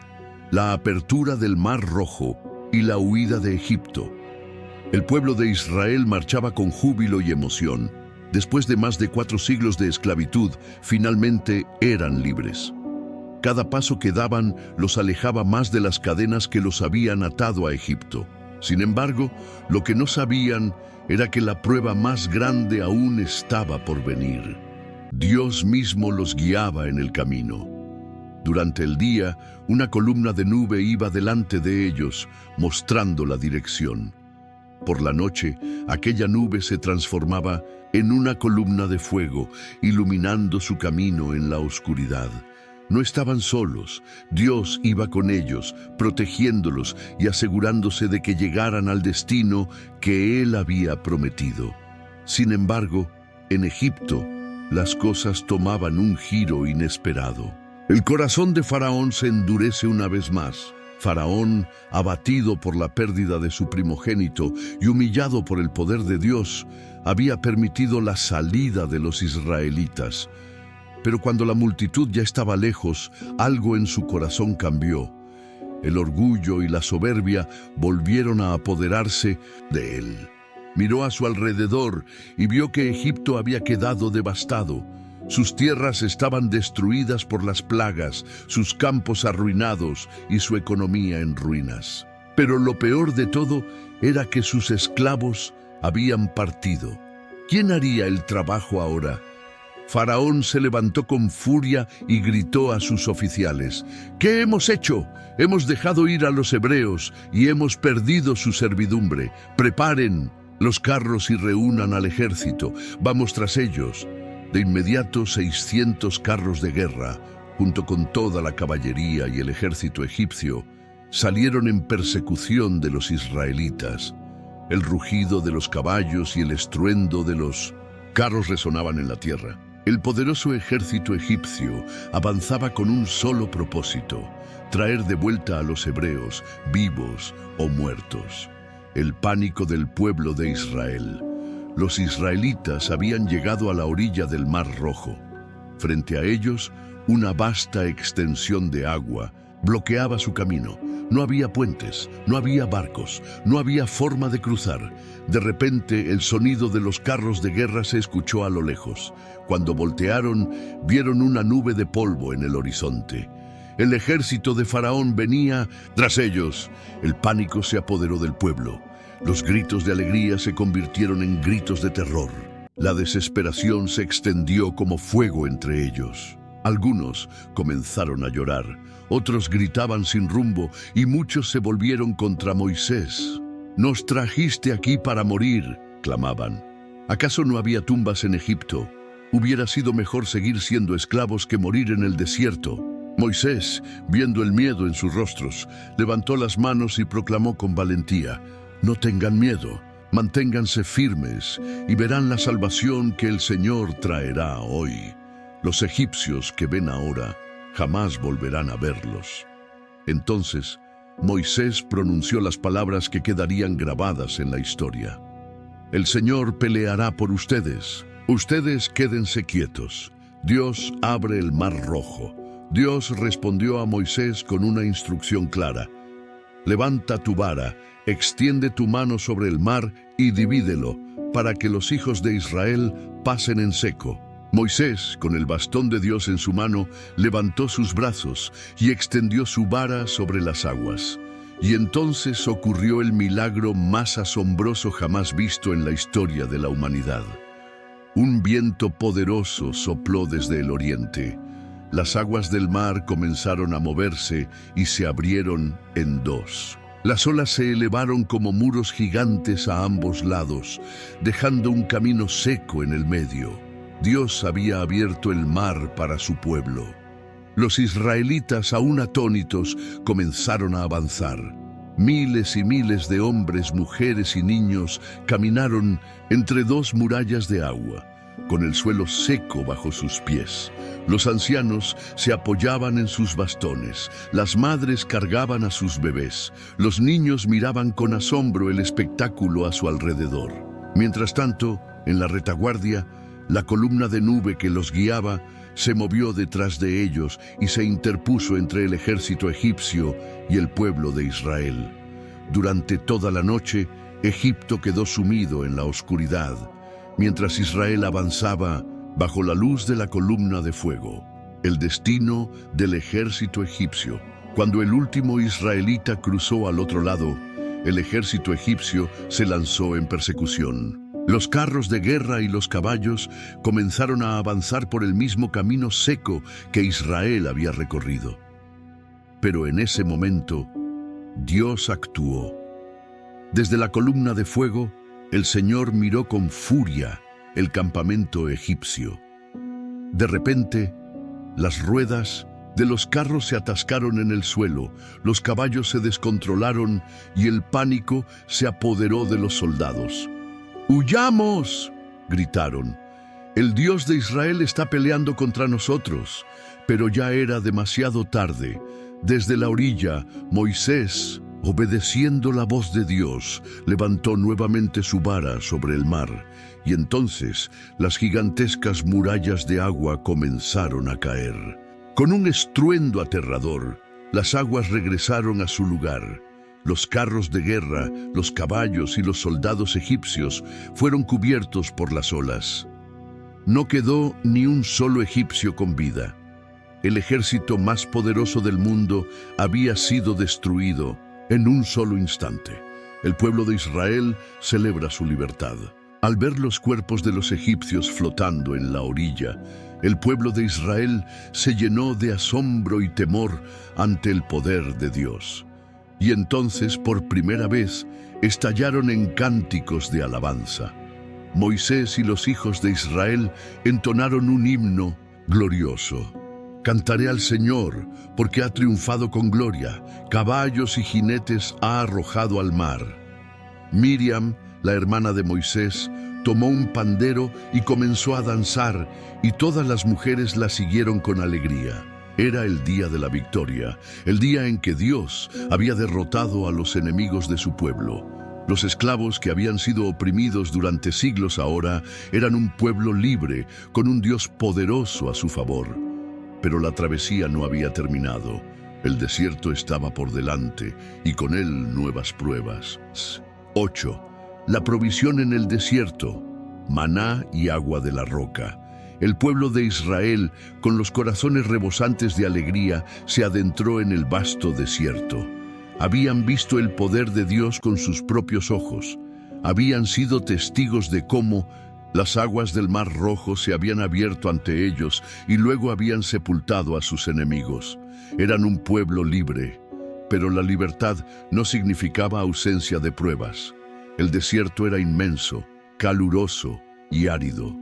S1: La apertura del Mar Rojo y la huida de Egipto. El pueblo de Israel marchaba con júbilo y emoción. Después de más de 4 siglos de esclavitud, finalmente eran libres. Cada paso que daban los alejaba más de las cadenas que los habían atado a Egipto. Sin embargo, lo que no sabían era que la prueba más grande aún estaba por venir. Dios mismo los guiaba en el camino. Durante el día, una columna de nube iba delante de ellos, mostrando la dirección. Por la noche, aquella nube se transformaba en una columna de fuego, iluminando su camino en la oscuridad. No estaban solos, Dios iba con ellos, protegiéndolos y asegurándose de que llegaran al destino que Él había prometido. Sin embargo, en Egipto, las cosas tomaban un giro inesperado. El corazón de Faraón se endurece una vez más. Faraón, abatido por la pérdida de su primogénito y humillado por el poder de Dios, había permitido la salida de los israelitas. Pero cuando la multitud ya estaba lejos, algo en su corazón cambió. El orgullo y la soberbia volvieron a apoderarse de él. Miró a su alrededor y vio que Egipto había quedado devastado. Sus tierras estaban destruidas por las plagas, sus campos arruinados y su economía en ruinas. Pero lo peor de todo era que sus esclavos habían partido. ¿Quién haría el trabajo ahora? Faraón se levantó con furia y gritó a sus oficiales: ¿Qué hemos hecho? Hemos dejado ir a los hebreos y hemos perdido su servidumbre. Preparen los carros y reúnan al ejército. Vamos tras ellos. De inmediato 600 carros de guerra, junto con toda la caballería y el ejército egipcio, salieron en persecución de los israelitas. El rugido de los caballos y el estruendo de los carros resonaban en la tierra. El poderoso ejército egipcio avanzaba con un solo propósito: traer de vuelta a los hebreos, vivos o muertos. El pánico del pueblo de Israel. Los israelitas habían llegado a la orilla del Mar Rojo. Frente a ellos, una vasta extensión de agua bloqueaba su camino. No había puentes, no había barcos, no había forma de cruzar. De repente, el sonido de los carros de guerra se escuchó a lo lejos. Cuando voltearon, vieron una nube de polvo en el horizonte. El ejército de Faraón venía tras ellos. El pánico se apoderó del pueblo. Los gritos de alegría se convirtieron en gritos de terror. La desesperación se extendió como fuego entre ellos. Algunos comenzaron a llorar, otros gritaban sin rumbo y muchos se volvieron contra Moisés. «Nos trajiste aquí para morir», clamaban. ¿Acaso no había tumbas en Egipto? Hubiera sido mejor seguir siendo esclavos que morir en el desierto. Moisés, viendo el miedo en sus rostros, levantó las manos y proclamó con valentía: «No tengan miedo, manténganse firmes y verán la salvación que el Señor traerá hoy. Los egipcios que ven ahora jamás volverán a verlos». Entonces, Moisés pronunció las palabras que quedarían grabadas en la historia: «El Señor peleará por ustedes. Ustedes quédense quietos». Dios abre el mar rojo. Dios respondió a Moisés con una instrucción clara: «Levanta tu vara, extiende tu mano sobre el mar y divídelo, para que los hijos de Israel pasen en seco». Moisés, con el bastón de Dios en su mano, levantó sus brazos y extendió su vara sobre las aguas. Y entonces ocurrió el milagro más asombroso jamás visto en la historia de la humanidad. Un viento poderoso sopló desde el oriente. Las aguas del mar comenzaron a moverse y se abrieron en dos. Las olas se elevaron como muros gigantes a ambos lados, dejando un camino seco en el medio. Dios había abierto el mar para su pueblo. Los israelitas, aún atónitos, comenzaron a avanzar. Miles y miles de hombres, mujeres y niños caminaron entre dos murallas de agua, con el suelo seco bajo sus pies. Los ancianos se apoyaban en sus bastones, las madres cargaban a sus bebés, los niños miraban con asombro el espectáculo a su alrededor. Mientras tanto, en la retaguardia, la columna de nube que los guiaba se movió detrás de ellos y se interpuso entre el ejército egipcio y el pueblo de Israel. Durante toda la noche, Egipto quedó sumido en la oscuridad, mientras Israel avanzaba bajo la luz de la columna de fuego. El destino del ejército egipcio. Cuando el último israelita cruzó al otro lado, el ejército egipcio se lanzó en persecución. Los carros de guerra y los caballos comenzaron a avanzar por el mismo camino seco que Israel había recorrido. Pero en ese momento, Dios actuó. Desde la columna de fuego, el Señor miró con furia el campamento egipcio. De repente, las ruedas de los carros se atascaron en el suelo, los caballos se descontrolaron y el pánico se apoderó de los soldados. «¡Huyamos!», gritaron. «El Dios de Israel está peleando contra nosotros». Pero ya era demasiado tarde. Desde la orilla, Moisés, obedeciendo la voz de Dios, levantó nuevamente su vara sobre el mar, y entonces las gigantescas murallas de agua comenzaron a caer. Con un estruendo aterrador, las aguas regresaron a su lugar. Los carros de guerra, los caballos y los soldados egipcios fueron cubiertos por las olas. No quedó ni un solo egipcio con vida. El ejército más poderoso del mundo había sido destruido en un solo instante. El pueblo de Israel celebra su libertad. Al ver los cuerpos de los egipcios flotando en la orilla, el pueblo de Israel se llenó de asombro y temor ante el poder de Dios. Y entonces, por primera vez, estallaron en cánticos de alabanza. Moisés y los hijos de Israel entonaron un himno glorioso. «Cantaré al Señor, porque ha triunfado con gloria. Caballos y jinetes ha arrojado al mar». Miriam, la hermana de Moisés, tomó un pandero y comenzó a danzar, y todas las mujeres la siguieron con alegría. Era el día de la victoria, el día en que Dios había derrotado a los enemigos de su pueblo. Los esclavos que habían sido oprimidos durante siglos ahora eran un pueblo libre, con un Dios poderoso a su favor. Pero la travesía no había terminado. El desierto estaba por delante y con él nuevas pruebas. 8. La provisión en el desierto, maná y agua de la roca. El pueblo de Israel, con los corazones rebosantes de alegría, se adentró en el vasto desierto. Habían visto el poder de Dios con sus propios ojos. Habían sido testigos de cómo las aguas del Mar Rojo se habían abierto ante ellos y luego habían sepultado a sus enemigos. Eran un pueblo libre, pero la libertad no significaba ausencia de pruebas. El desierto era inmenso, caluroso y árido.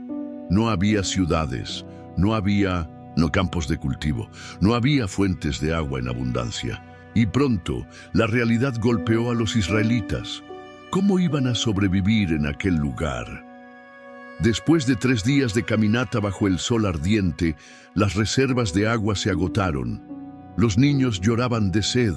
S1: No había ciudades, no había no campos de cultivo, no había fuentes de agua en abundancia. Y pronto la realidad golpeó a los israelitas. ¿Cómo iban a sobrevivir en aquel lugar? Después de 3 días de caminata bajo el sol ardiente, las reservas de agua se agotaron. Los niños lloraban de sed,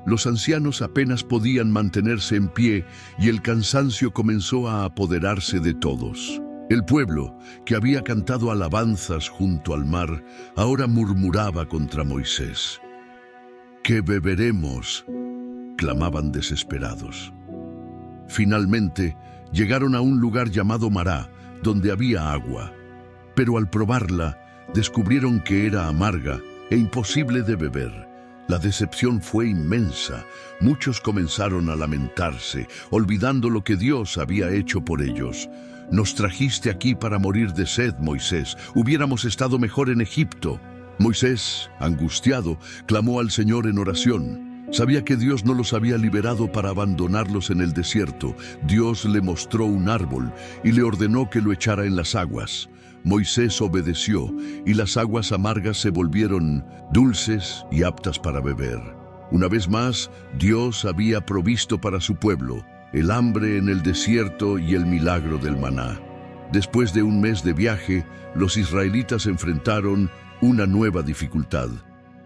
S1: los ancianos apenas podían mantenerse en pie y el cansancio comenzó a apoderarse de todos. El pueblo, que había cantado alabanzas junto al mar, ahora murmuraba contra Moisés. ¿Qué beberemos?, clamaban desesperados. Finalmente, llegaron a un lugar llamado Mará, donde había agua. Pero al probarla, descubrieron que era amarga e imposible de beber. La decepción fue inmensa. Muchos comenzaron a lamentarse, olvidando lo que Dios había hecho por ellos. Nos trajiste aquí para morir de sed, Moisés. Hubiéramos estado mejor en Egipto. Moisés, angustiado, clamó al Señor en oración. Sabía que Dios no los había liberado para abandonarlos en el desierto. Dios le mostró un árbol y le ordenó que lo echara en las aguas. Moisés obedeció y las aguas amargas se volvieron dulces y aptas para beber. Una vez más, Dios había provisto para su pueblo el hambre en el desierto y el milagro del maná. Después de un mes de viaje, los israelitas enfrentaron una nueva dificultad.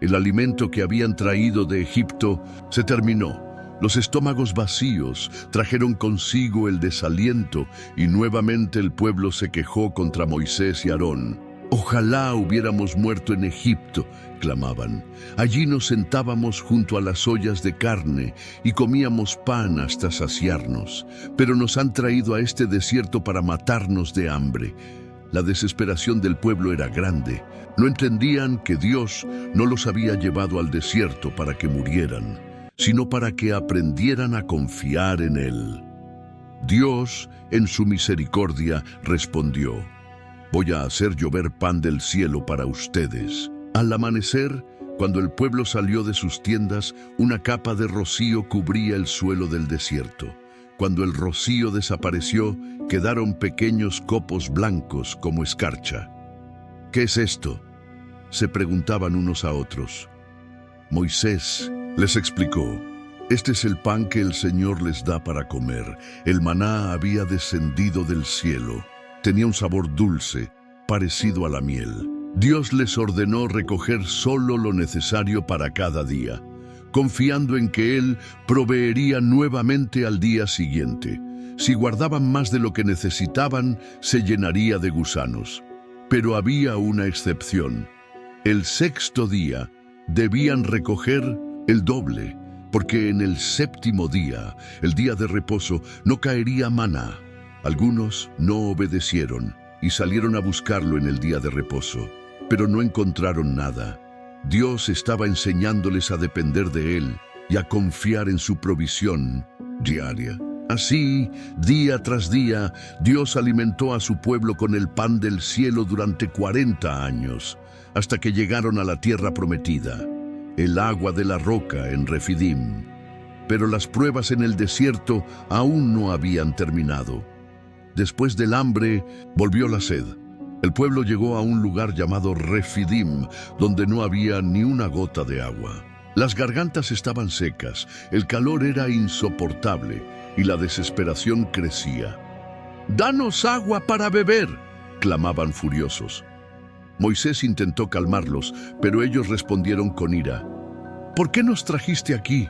S1: El alimento que habían traído de Egipto se terminó. Los estómagos vacíos trajeron consigo el desaliento y nuevamente el pueblo se quejó contra Moisés y Aarón. Ojalá hubiéramos muerto en Egipto, clamaban. Allí nos sentábamos junto a las ollas de carne y comíamos pan hasta saciarnos. Pero nos han traído a este desierto para matarnos de hambre. La desesperación del pueblo era grande. No entendían que Dios no los había llevado al desierto para que murieran, sino para que aprendieran a confiar en Él. Dios, en su misericordia, respondió: voy a hacer llover pan del cielo para ustedes. Al amanecer, cuando el pueblo salió de sus tiendas, una capa de rocío cubría el suelo del desierto. Cuando el rocío desapareció, quedaron pequeños copos blancos como escarcha. ¿Qué es esto?, se preguntaban unos a otros. Moisés les explicó: este es el pan que el Señor les da para comer. El maná había descendido del cielo. Tenía un sabor dulce, parecido a la miel. Dios les ordenó recoger solo lo necesario para cada día, confiando en que Él proveería nuevamente al día siguiente. Si guardaban más de lo que necesitaban, se llenaría de gusanos. Pero había una excepción. El 6º día debían recoger el doble, porque en el 7º día, el día de reposo, no caería maná. Algunos no obedecieron y salieron a buscarlo en el día de reposo, pero no encontraron nada. Dios estaba enseñándoles a depender de Él y a confiar en su provisión diaria. Así, día tras día, Dios alimentó a su pueblo con el pan del cielo durante 40 años, hasta que llegaron a la tierra prometida, el agua de la roca en Refidim. Pero las pruebas en el desierto aún no habían terminado. Después del hambre, volvió la sed. El pueblo llegó a un lugar llamado Refidim, donde no había ni una gota de agua. Las gargantas estaban secas, el calor era insoportable y la desesperación crecía. «¡Danos agua para beber!», clamaban furiosos. Moisés intentó calmarlos, pero ellos respondieron con ira: «¿Por qué nos trajiste aquí?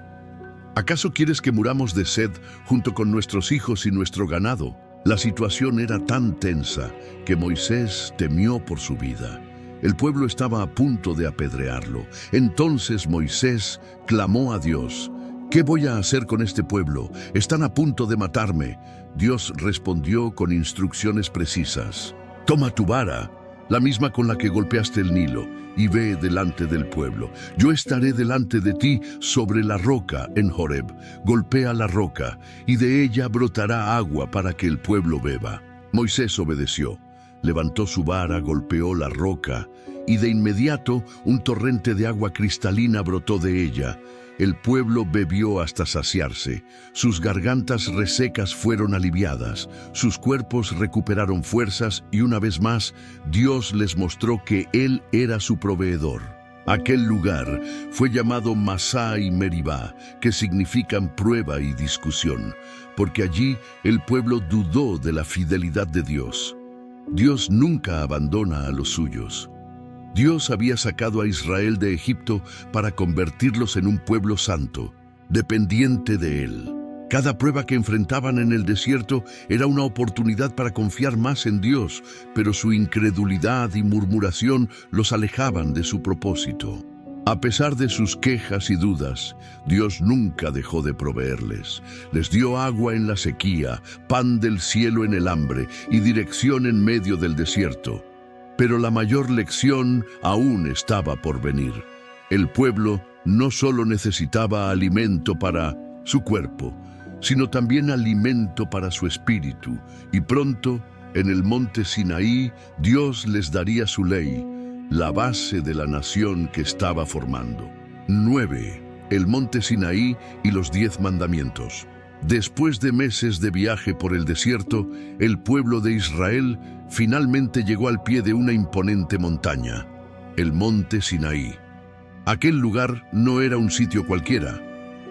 S1: ¿Acaso quieres que muramos de sed junto con nuestros hijos y nuestro ganado?». La situación era tan tensa que Moisés temió por su vida. El pueblo estaba a punto de apedrearlo. Entonces Moisés clamó a Dios: «¿Qué voy a hacer con este pueblo? Están a punto de matarme». Dios respondió con instrucciones precisas: «Toma tu vara, la misma con la que golpeaste el Nilo, y ve delante del pueblo. Yo estaré delante de ti sobre la roca en Horeb. Golpea la roca, y de ella brotará agua para que el pueblo beba». Moisés obedeció. Levantó su vara, golpeó la roca, y de inmediato un torrente de agua cristalina brotó de ella. El pueblo bebió hasta saciarse, sus gargantas resecas fueron aliviadas, sus cuerpos recuperaron fuerzas y una vez más Dios les mostró que Él era su proveedor. Aquel lugar fue llamado Masá y Meribá, que significan prueba y discusión, porque allí el pueblo dudó de la fidelidad de Dios. Dios nunca abandona a los suyos. Dios había sacado a Israel de Egipto para convertirlos en un pueblo santo, dependiente de Él. Cada prueba que enfrentaban en el desierto era una oportunidad para confiar más en Dios, pero su incredulidad y murmuración los alejaban de su propósito. A pesar de sus quejas y dudas, Dios nunca dejó de proveerles. Les dio agua en la sequía, pan del cielo en el hambre y dirección en medio del desierto. Pero la mayor lección aún estaba por venir. El pueblo no solo necesitaba alimento para su cuerpo, sino también alimento para su espíritu. Y pronto, en el monte Sinaí, Dios les daría su ley, la base de la nación que estaba formando. 9. El monte Sinaí y los 10 mandamientos. Después de meses de viaje por el desierto, el pueblo de Israel finalmente llegó al pie de una imponente montaña, el monte Sinaí. Aquel lugar no era un sitio cualquiera,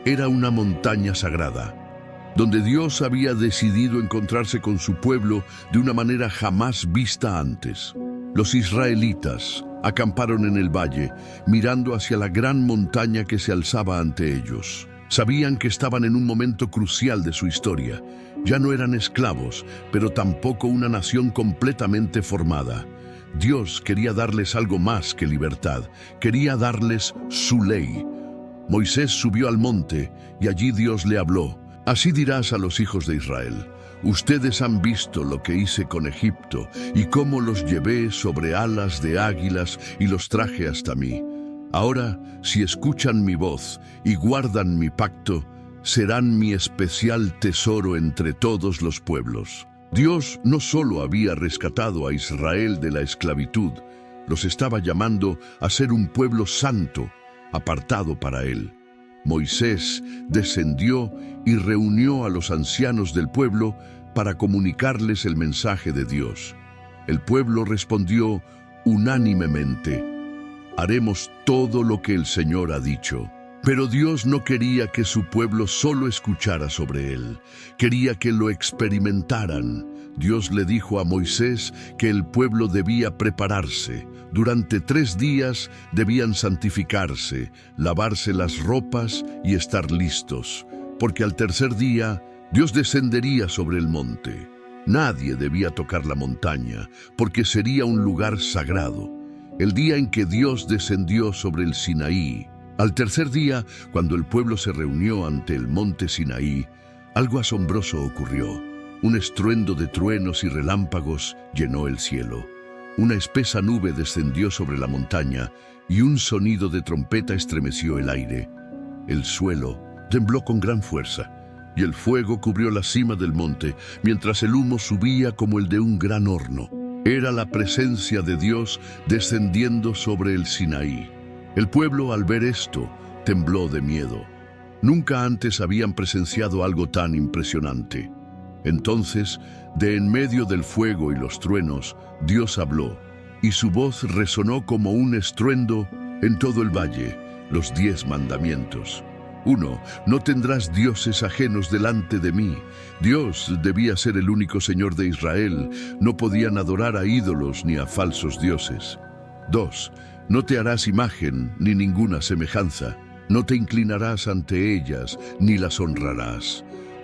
S1: era una montaña sagrada, donde Dios había decidido encontrarse con su pueblo de una manera jamás vista antes. Los israelitas acamparon en el valle, mirando hacia la gran montaña que se alzaba ante ellos. Sabían que estaban en un momento crucial de su historia. Ya no eran esclavos, pero tampoco una nación completamente formada. Dios quería darles algo más que libertad. Quería darles su ley. Moisés subió al monte y allí Dios le habló. Así dirás a los hijos de Israel: ustedes han visto lo que hice con Egipto y cómo los llevé sobre alas de águilas y los traje hasta mí. Ahora, si escuchan mi voz y guardan mi pacto, serán mi especial tesoro entre todos los pueblos. Dios no solo había rescatado a Israel de la esclavitud, los estaba llamando a ser un pueblo santo, apartado para Él. Moisés descendió y reunió a los ancianos del pueblo para comunicarles el mensaje de Dios. El pueblo respondió unánimemente: haremos todo lo que el Señor ha dicho. Pero Dios no quería que su pueblo solo escuchara sobre Él. Quería que lo experimentaran. Dios le dijo a Moisés que el pueblo debía prepararse. Durante 3 días debían santificarse, lavarse las ropas y estar listos, porque al tercer día Dios descendería sobre el monte. Nadie debía tocar la montaña, porque sería un lugar sagrado. El día en que Dios descendió sobre el Sinaí, al tercer día, cuando el pueblo se reunió ante el monte Sinaí, algo asombroso ocurrió. Un estruendo de truenos y relámpagos llenó el cielo. Una espesa nube descendió sobre la montaña y un sonido de trompeta estremeció el aire. El suelo tembló con gran fuerza y el fuego cubrió la cima del monte, mientras el humo subía como el de un gran horno. Era la presencia de Dios descendiendo sobre el Sinaí. El pueblo, al ver esto, tembló de miedo. Nunca antes habían presenciado algo tan impresionante. Entonces, de en medio del fuego y los truenos, Dios habló, y su voz resonó como un estruendo en todo el valle, los 10 mandamientos. 1. No tendrás dioses ajenos delante de mí. Dios debía ser el único Señor de Israel. No podían adorar a ídolos ni a falsos dioses. 2. No te harás imagen ni ninguna semejanza. No te inclinarás ante ellas ni las honrarás.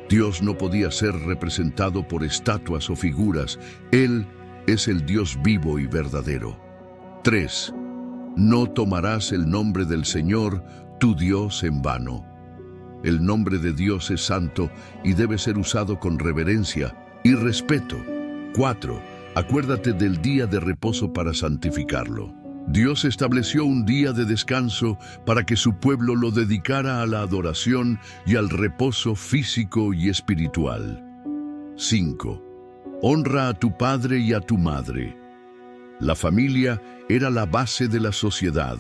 S1: Dios no podía ser representado por estatuas o figuras. Él es el Dios vivo y verdadero. 3. No tomarás el nombre del Señor, tu Dios, en vano. El nombre de Dios es santo y debe ser usado con reverencia y respeto. 4. Acuérdate del día de reposo para santificarlo. Dios estableció un día de descanso para que su pueblo lo dedicara a la adoración y al reposo físico y espiritual. 5. Honra a tu padre y a tu madre. La familia era la base de la sociedad,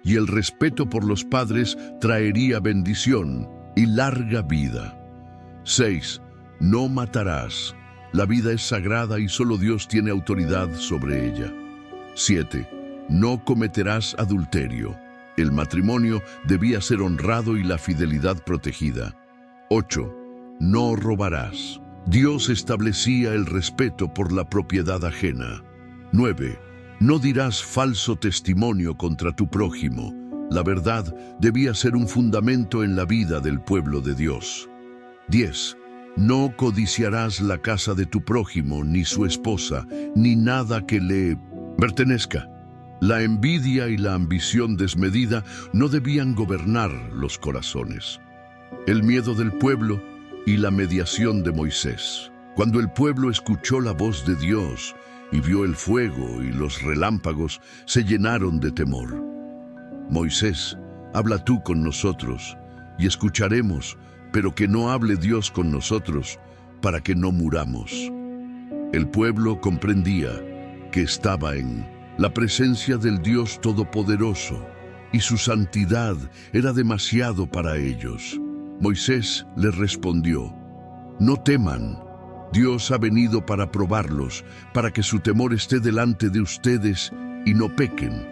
S1: y el respeto por los padres traería bendición y larga vida. 6. No matarás. La vida es sagrada y solo Dios tiene autoridad sobre ella. 7. No cometerás adulterio. El matrimonio debía ser honrado y la fidelidad protegida. 8. No robarás. Dios establecía el respeto por la propiedad ajena. 9. No dirás falso testimonio contra tu prójimo. La verdad debía ser un fundamento en la vida del pueblo de Dios. 10. No codiciarás la casa de tu prójimo, ni su esposa, ni nada que le pertenezca. La envidia y la ambición desmedida no debían gobernar los corazones. El miedo del pueblo y la mediación de Moisés. Cuando el pueblo escuchó la voz de Dios y vio el fuego y los relámpagos, se llenaron de temor. Moisés, habla tú con nosotros y escucharemos, pero que no hable Dios con nosotros, para que no muramos. El pueblo comprendía que estaba en la presencia del Dios Todopoderoso, y su santidad era demasiado para ellos. Moisés les respondió: no teman, Dios ha venido para probarlos, para que su temor esté delante de ustedes y no pequen.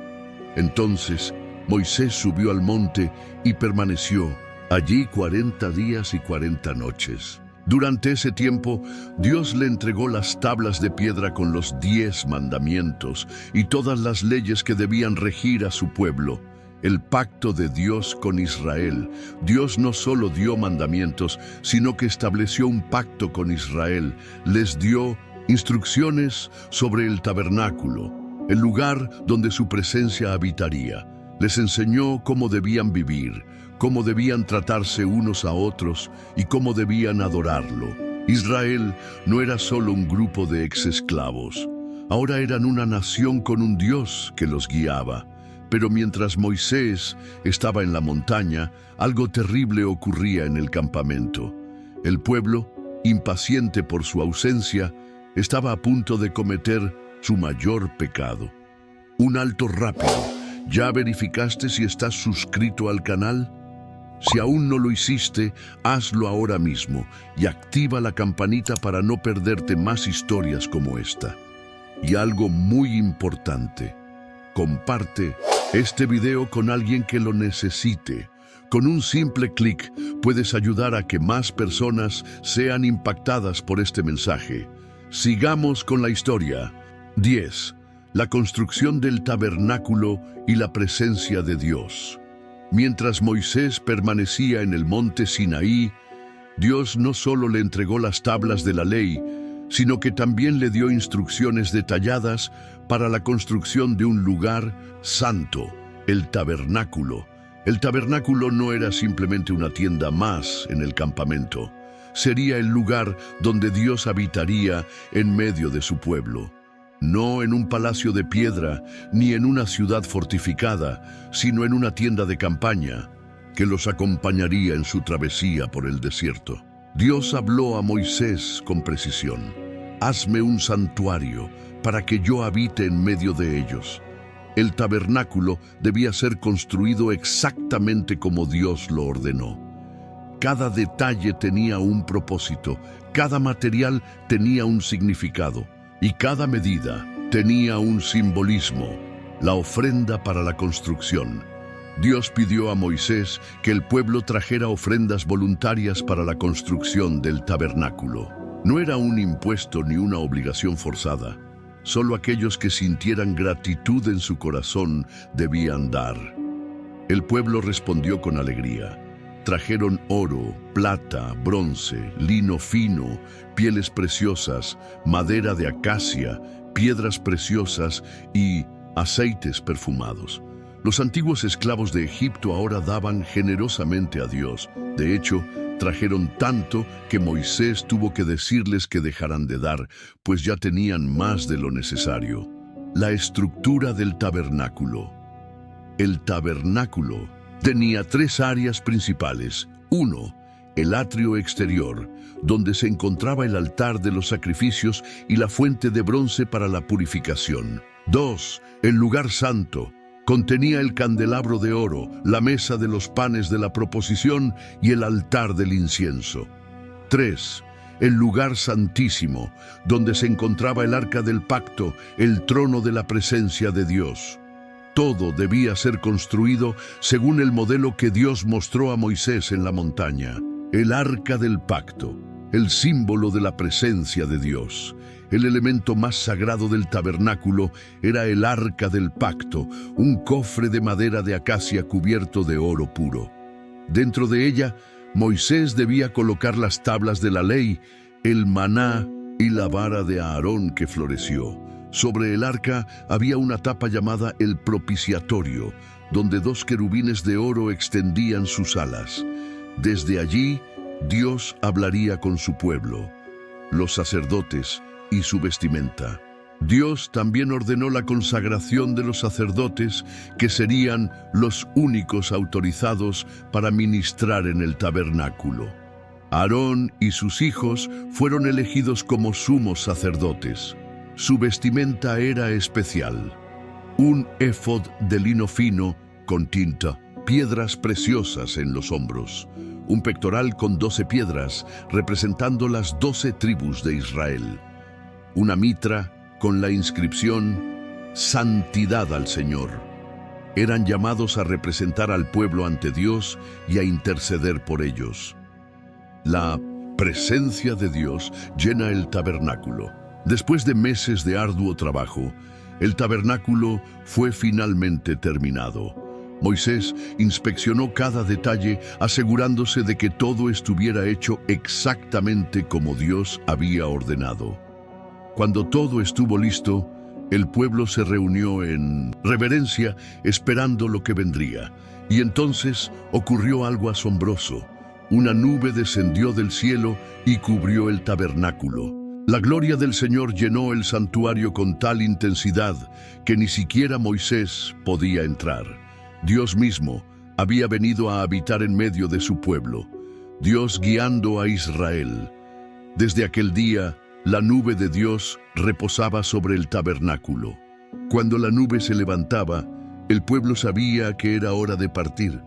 S1: Entonces Moisés subió al monte y permaneció allí 40 días y 40 noches. Durante ese tiempo, Dios le entregó las tablas de piedra con los 10 mandamientos y todas las leyes que debían regir a su pueblo. El pacto de Dios con Israel. Dios no solo dio mandamientos, sino que estableció un pacto con Israel. Les dio instrucciones sobre el tabernáculo, el lugar donde su presencia habitaría. Les enseñó cómo debían vivir, cómo debían tratarse unos a otros y cómo debían adorarlo. Israel no era solo un grupo de exesclavos. Ahora eran una nación con un Dios que los guiaba. Pero mientras Moisés estaba en la montaña, algo terrible ocurría en el campamento. El pueblo, impaciente por su ausencia, estaba a punto de cometer su mayor pecado. Un alto rápido. ¿Ya verificaste si estás suscrito al canal? Si aún no lo hiciste, hazlo ahora mismo y activa la campanita para no perderte más historias como esta. Y algo muy importante, comparte este video con alguien que lo necesite. Con un simple clic puedes ayudar a que más personas sean impactadas por este mensaje. Sigamos con la historia. 10. La construcción del tabernáculo y la presencia de Dios. Mientras Moisés permanecía en el monte Sinaí, Dios no solo le entregó las tablas de la ley, sino que también le dio instrucciones detalladas para la construcción de un lugar santo, el tabernáculo. El tabernáculo no era simplemente una tienda más en el campamento. Sería el lugar donde Dios habitaría en medio de su pueblo. No en un palacio de piedra, ni en una ciudad fortificada, sino en una tienda de campaña que los acompañaría en su travesía por el desierto. Dios habló a Moisés con precisión: hazme un santuario para que yo habite en medio de ellos. El tabernáculo debía ser construido exactamente como Dios lo ordenó. Cada detalle tenía un propósito, cada material tenía un significado y cada medida tenía un simbolismo, la ofrenda para la construcción. Dios pidió a Moisés que el pueblo trajera ofrendas voluntarias para la construcción del tabernáculo. No era un impuesto ni una obligación forzada. Solo aquellos que sintieran gratitud en su corazón debían dar. El pueblo respondió con alegría. Trajeron oro, plata, bronce, lino fino, pieles preciosas, madera de acacia, piedras preciosas y aceites perfumados. Los antiguos esclavos de Egipto ahora daban generosamente a Dios. De hecho, trajeron tanto que Moisés tuvo que decirles que dejaran de dar, pues ya tenían más de lo necesario. La estructura del tabernáculo. El tabernáculo tenía 3 áreas principales. 1. El atrio exterior, donde se encontraba el altar de los sacrificios y la fuente de bronce para la purificación. 2. El lugar santo. Contenía el candelabro de oro, la mesa de los panes de la proposición y el altar del incienso. 3. El lugar santísimo, donde se encontraba el arca del pacto, el trono de la presencia de Dios. Todo debía ser construido según el modelo que Dios mostró a Moisés en la montaña. El arca del pacto, el símbolo de la presencia de Dios. El elemento más sagrado del tabernáculo era el arca del pacto, un cofre de madera de acacia cubierto de oro puro. Dentro de ella, Moisés debía colocar las tablas de la ley, el maná y la vara de Aarón que floreció. Sobre el arca había una tapa llamada el propiciatorio, donde 2 querubines de oro extendían sus alas. Desde allí, Dios hablaría con su pueblo, los sacerdotes y su vestimenta. Dios también ordenó la consagración de los sacerdotes, que serían los únicos autorizados para ministrar en el tabernáculo. Aarón y sus hijos fueron elegidos como sumos sacerdotes. Su vestimenta era especial: un éfod de lino fino con tinta, piedras preciosas en los hombros, un pectoral con 12 piedras representando las 12 tribus de Israel, una mitra con la inscripción Santidad al Señor. Eran llamados a representar al pueblo ante Dios y a interceder por ellos. La presencia de Dios llena el tabernáculo. Después de meses de arduo trabajo, el tabernáculo fue finalmente terminado. Moisés inspeccionó cada detalle, asegurándose de que todo estuviera hecho exactamente como Dios había ordenado. Cuando todo estuvo listo, el pueblo se reunió en reverencia, esperando lo que vendría. Y entonces ocurrió algo asombroso. Una nube descendió del cielo y cubrió el tabernáculo. La gloria del Señor llenó el santuario con tal intensidad que ni siquiera Moisés podía entrar. Dios mismo había venido a habitar en medio de su pueblo, Dios guiando a Israel. Desde aquel día, la nube de Dios reposaba sobre el tabernáculo. Cuando la nube se levantaba, el pueblo sabía que era hora de partir.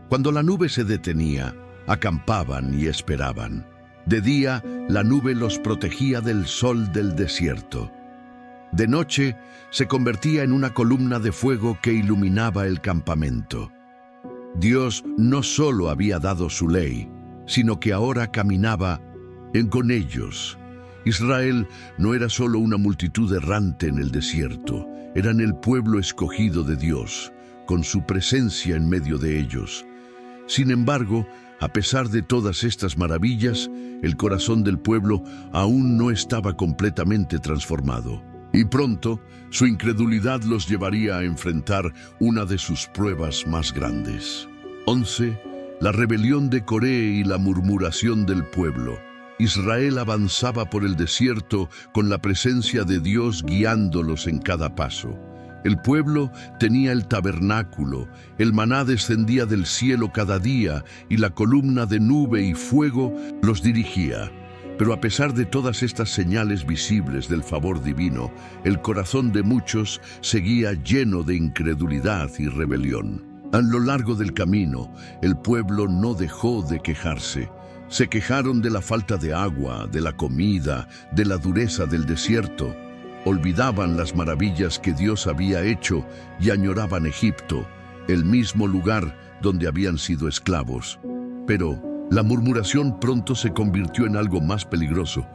S1: Cuando la nube se detenía, acampaban y esperaban. De día, la nube los protegía del sol del desierto. De noche, se convertía en una columna de fuego que iluminaba el campamento. Dios no solo había dado su ley, sino que ahora caminaba con ellos. Israel no era solo una multitud errante en el desierto, eran el pueblo escogido de Dios, con su presencia en medio de ellos. Sin embargo, a pesar de todas estas maravillas, el corazón del pueblo aún no estaba completamente transformado. Y pronto, su incredulidad los llevaría a enfrentar una de sus pruebas más grandes. 11. La rebelión de Coré y la murmuración del pueblo. Israel avanzaba por el desierto con la presencia de Dios guiándolos en cada paso. El pueblo tenía el tabernáculo, el maná descendía del cielo cada día y la columna de nube y fuego los dirigía. Pero a pesar de todas estas señales visibles del favor divino, el corazón de muchos seguía lleno de incredulidad y rebelión. A lo largo del camino, el pueblo no dejó de quejarse. Se quejaron de la falta de agua, de la comida, de la dureza del desierto. Olvidaban las maravillas que Dios había hecho y añoraban Egipto, el mismo lugar donde habían sido esclavos. Pero la murmuración pronto se convirtió en algo más peligroso,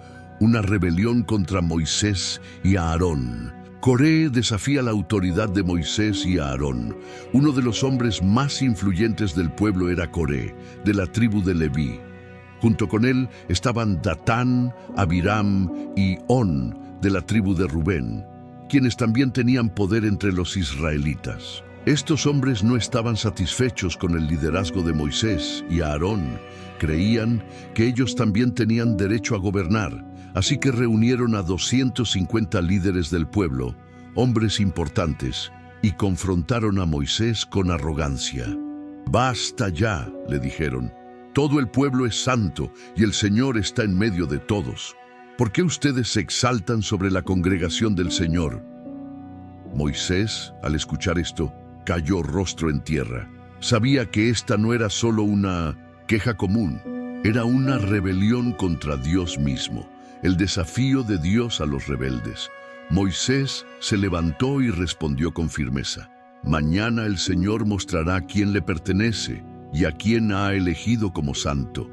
S1: una rebelión contra Moisés y Aarón. Coré desafía la autoridad de Moisés y Aarón. Uno de los hombres más influyentes del pueblo era Coré, de la tribu de Leví. Junto con él estaban Datán, Abiram y On, de la tribu de Rubén, quienes también tenían poder entre los israelitas. Estos hombres no estaban satisfechos con el liderazgo de Moisés y Aarón. Creían que ellos también tenían derecho a gobernar, así que reunieron a 250 líderes del pueblo, hombres importantes, y confrontaron a Moisés con arrogancia. «Basta ya», le dijeron. «Todo el pueblo es santo y el Señor está en medio de todos. ¿Por qué ustedes se exaltan sobre la congregación del Señor?» Moisés, al escuchar esto, cayó rostro en tierra. Sabía que esta no era solo una queja común, era una rebelión contra Dios mismo, el desafío de Dios a los rebeldes. Moisés se levantó y respondió con firmeza: mañana el Señor mostrará a quién le pertenece y a quién ha elegido como santo.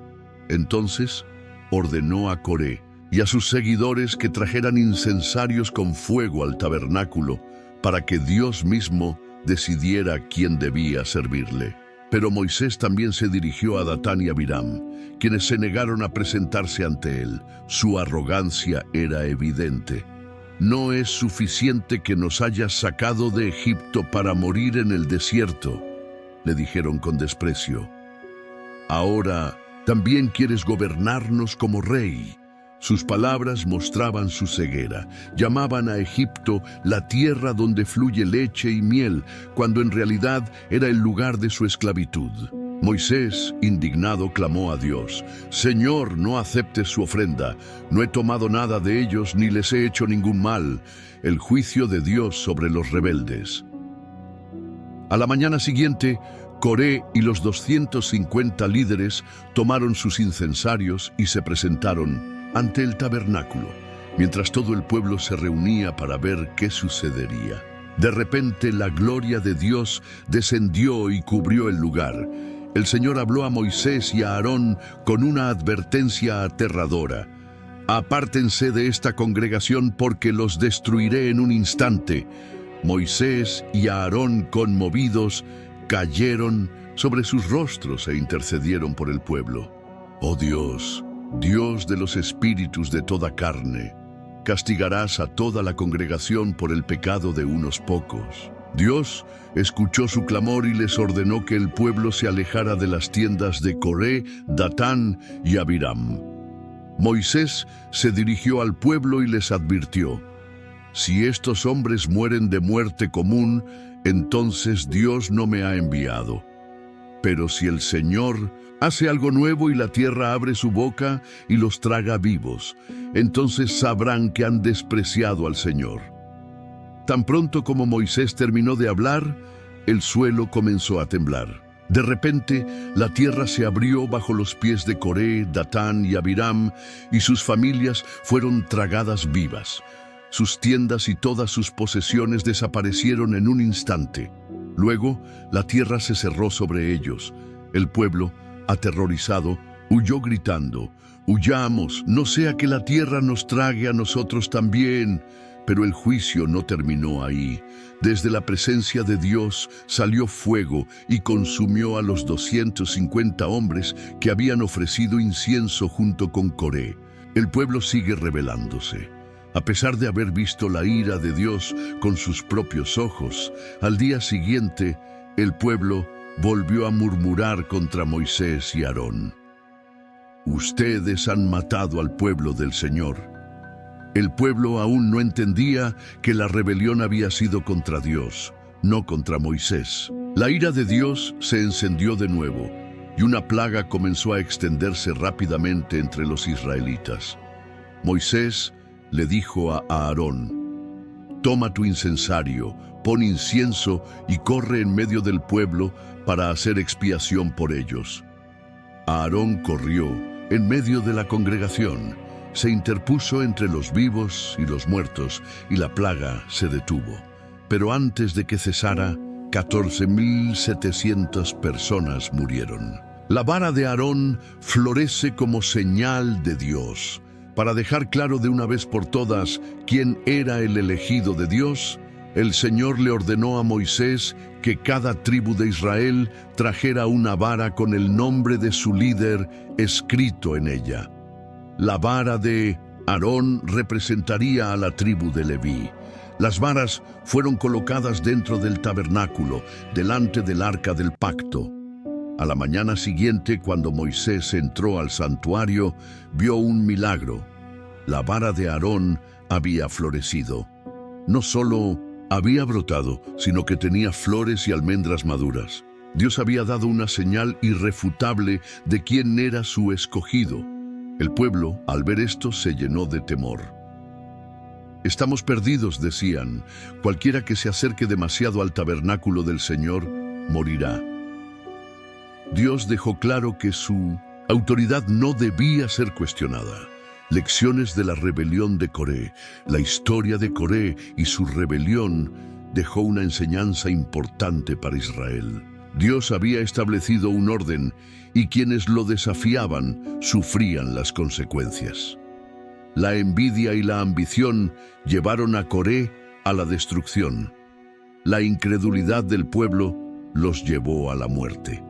S1: Entonces ordenó a Coré y a sus seguidores que trajeran incensarios con fuego al tabernáculo para que Dios mismo decidiera quién debía servirle. Pero Moisés también se dirigió a Datán y Abiram, quienes se negaron a presentarse ante él. Su arrogancia era evidente. No es suficiente que nos hayas sacado de Egipto para morir en el desierto, le dijeron con desprecio. Ahora también quieres gobernarnos como rey. Sus palabras mostraban su ceguera. Llamaban a Egipto la tierra donde fluye leche y miel, cuando en realidad era el lugar de su esclavitud. Moisés, indignado, clamó a Dios: Señor, no aceptes su ofrenda. No he tomado nada de ellos ni les he hecho ningún mal. El juicio de Dios sobre los rebeldes. A la mañana siguiente, Coré y los 250 líderes tomaron sus incensarios y se presentaron ante el tabernáculo, mientras todo el pueblo se reunía para ver qué sucedería. De repente la gloria de Dios descendió y cubrió el lugar. El Señor habló a Moisés y a Aarón con una advertencia aterradora: apártense de esta congregación porque los destruiré en un instante. Moisés y Aarón, conmovidos, cayeron sobre sus rostros e intercedieron por el pueblo. Oh Dios, Dios de los espíritus de toda carne, castigarás a toda la congregación por el pecado de unos pocos. Dios escuchó su clamor y les ordenó que el pueblo se alejara de las tiendas de Coré, Datán y Abiram. Moisés se dirigió al pueblo y les advirtió: si estos hombres mueren de muerte común, entonces Dios no me ha enviado. Pero si el Señor hace algo nuevo y la tierra abre su boca y los traga vivos, entonces sabrán que han despreciado al Señor. Tan pronto como Moisés terminó de hablar, el suelo comenzó a temblar. De repente, la tierra se abrió bajo los pies de Coré, Datán y Abiram, y sus familias fueron tragadas vivas. Sus tiendas y todas sus posesiones desaparecieron en un instante. Luego, la tierra se cerró sobre ellos. El pueblo, aterrorizado, huyó gritando: «Huyamos, no sea que la tierra nos trague a nosotros también». Pero el juicio no terminó ahí. Desde la presencia de Dios salió fuego y consumió a los 250 hombres que habían ofrecido incienso junto con Coré. El pueblo sigue rebelándose. A pesar de haber visto la ira de Dios con sus propios ojos, al día siguiente, el pueblo volvió a murmurar contra Moisés y Aarón. «Ustedes han matado al pueblo del Señor». El pueblo aún no entendía que la rebelión había sido contra Dios, no contra Moisés. La ira de Dios se encendió de nuevo, y una plaga comenzó a extenderse rápidamente entre los israelitas. Moisés le dijo a Aarón: «Toma tu incensario, pon incienso y corre en medio del pueblo para hacer expiación por ellos». Aarón corrió en medio de la congregación, se interpuso entre los vivos y los muertos, y la plaga se detuvo. Pero antes de que cesara, 14.700 personas murieron. La vara de Aarón florece como señal de Dios. Para dejar claro de una vez por todas quién era el elegido de Dios, el Señor le ordenó a Moisés que cada tribu de Israel trajera una vara con el nombre de su líder escrito en ella. La vara de Aarón representaría a la tribu de Leví. Las varas fueron colocadas dentro del tabernáculo, delante del arca del pacto. A la mañana siguiente, cuando Moisés entró al santuario, vio un milagro. La vara de Aarón había florecido. No solo había brotado, sino que tenía flores y almendras maduras. Dios había dado una señal irrefutable de quién era su escogido. El pueblo, al ver esto, se llenó de temor. Estamos perdidos, decían. Cualquiera que se acerque demasiado al tabernáculo del Señor morirá. Dios dejó claro que su autoridad no debía ser cuestionada. Lecciones de la rebelión de Coré. La historia de Coré y su rebelión dejó una enseñanza importante para Israel. Dios había establecido un orden y quienes lo desafiaban sufrían las consecuencias. La envidia y la ambición llevaron a Coré a la destrucción. La incredulidad del pueblo los llevó a la muerte.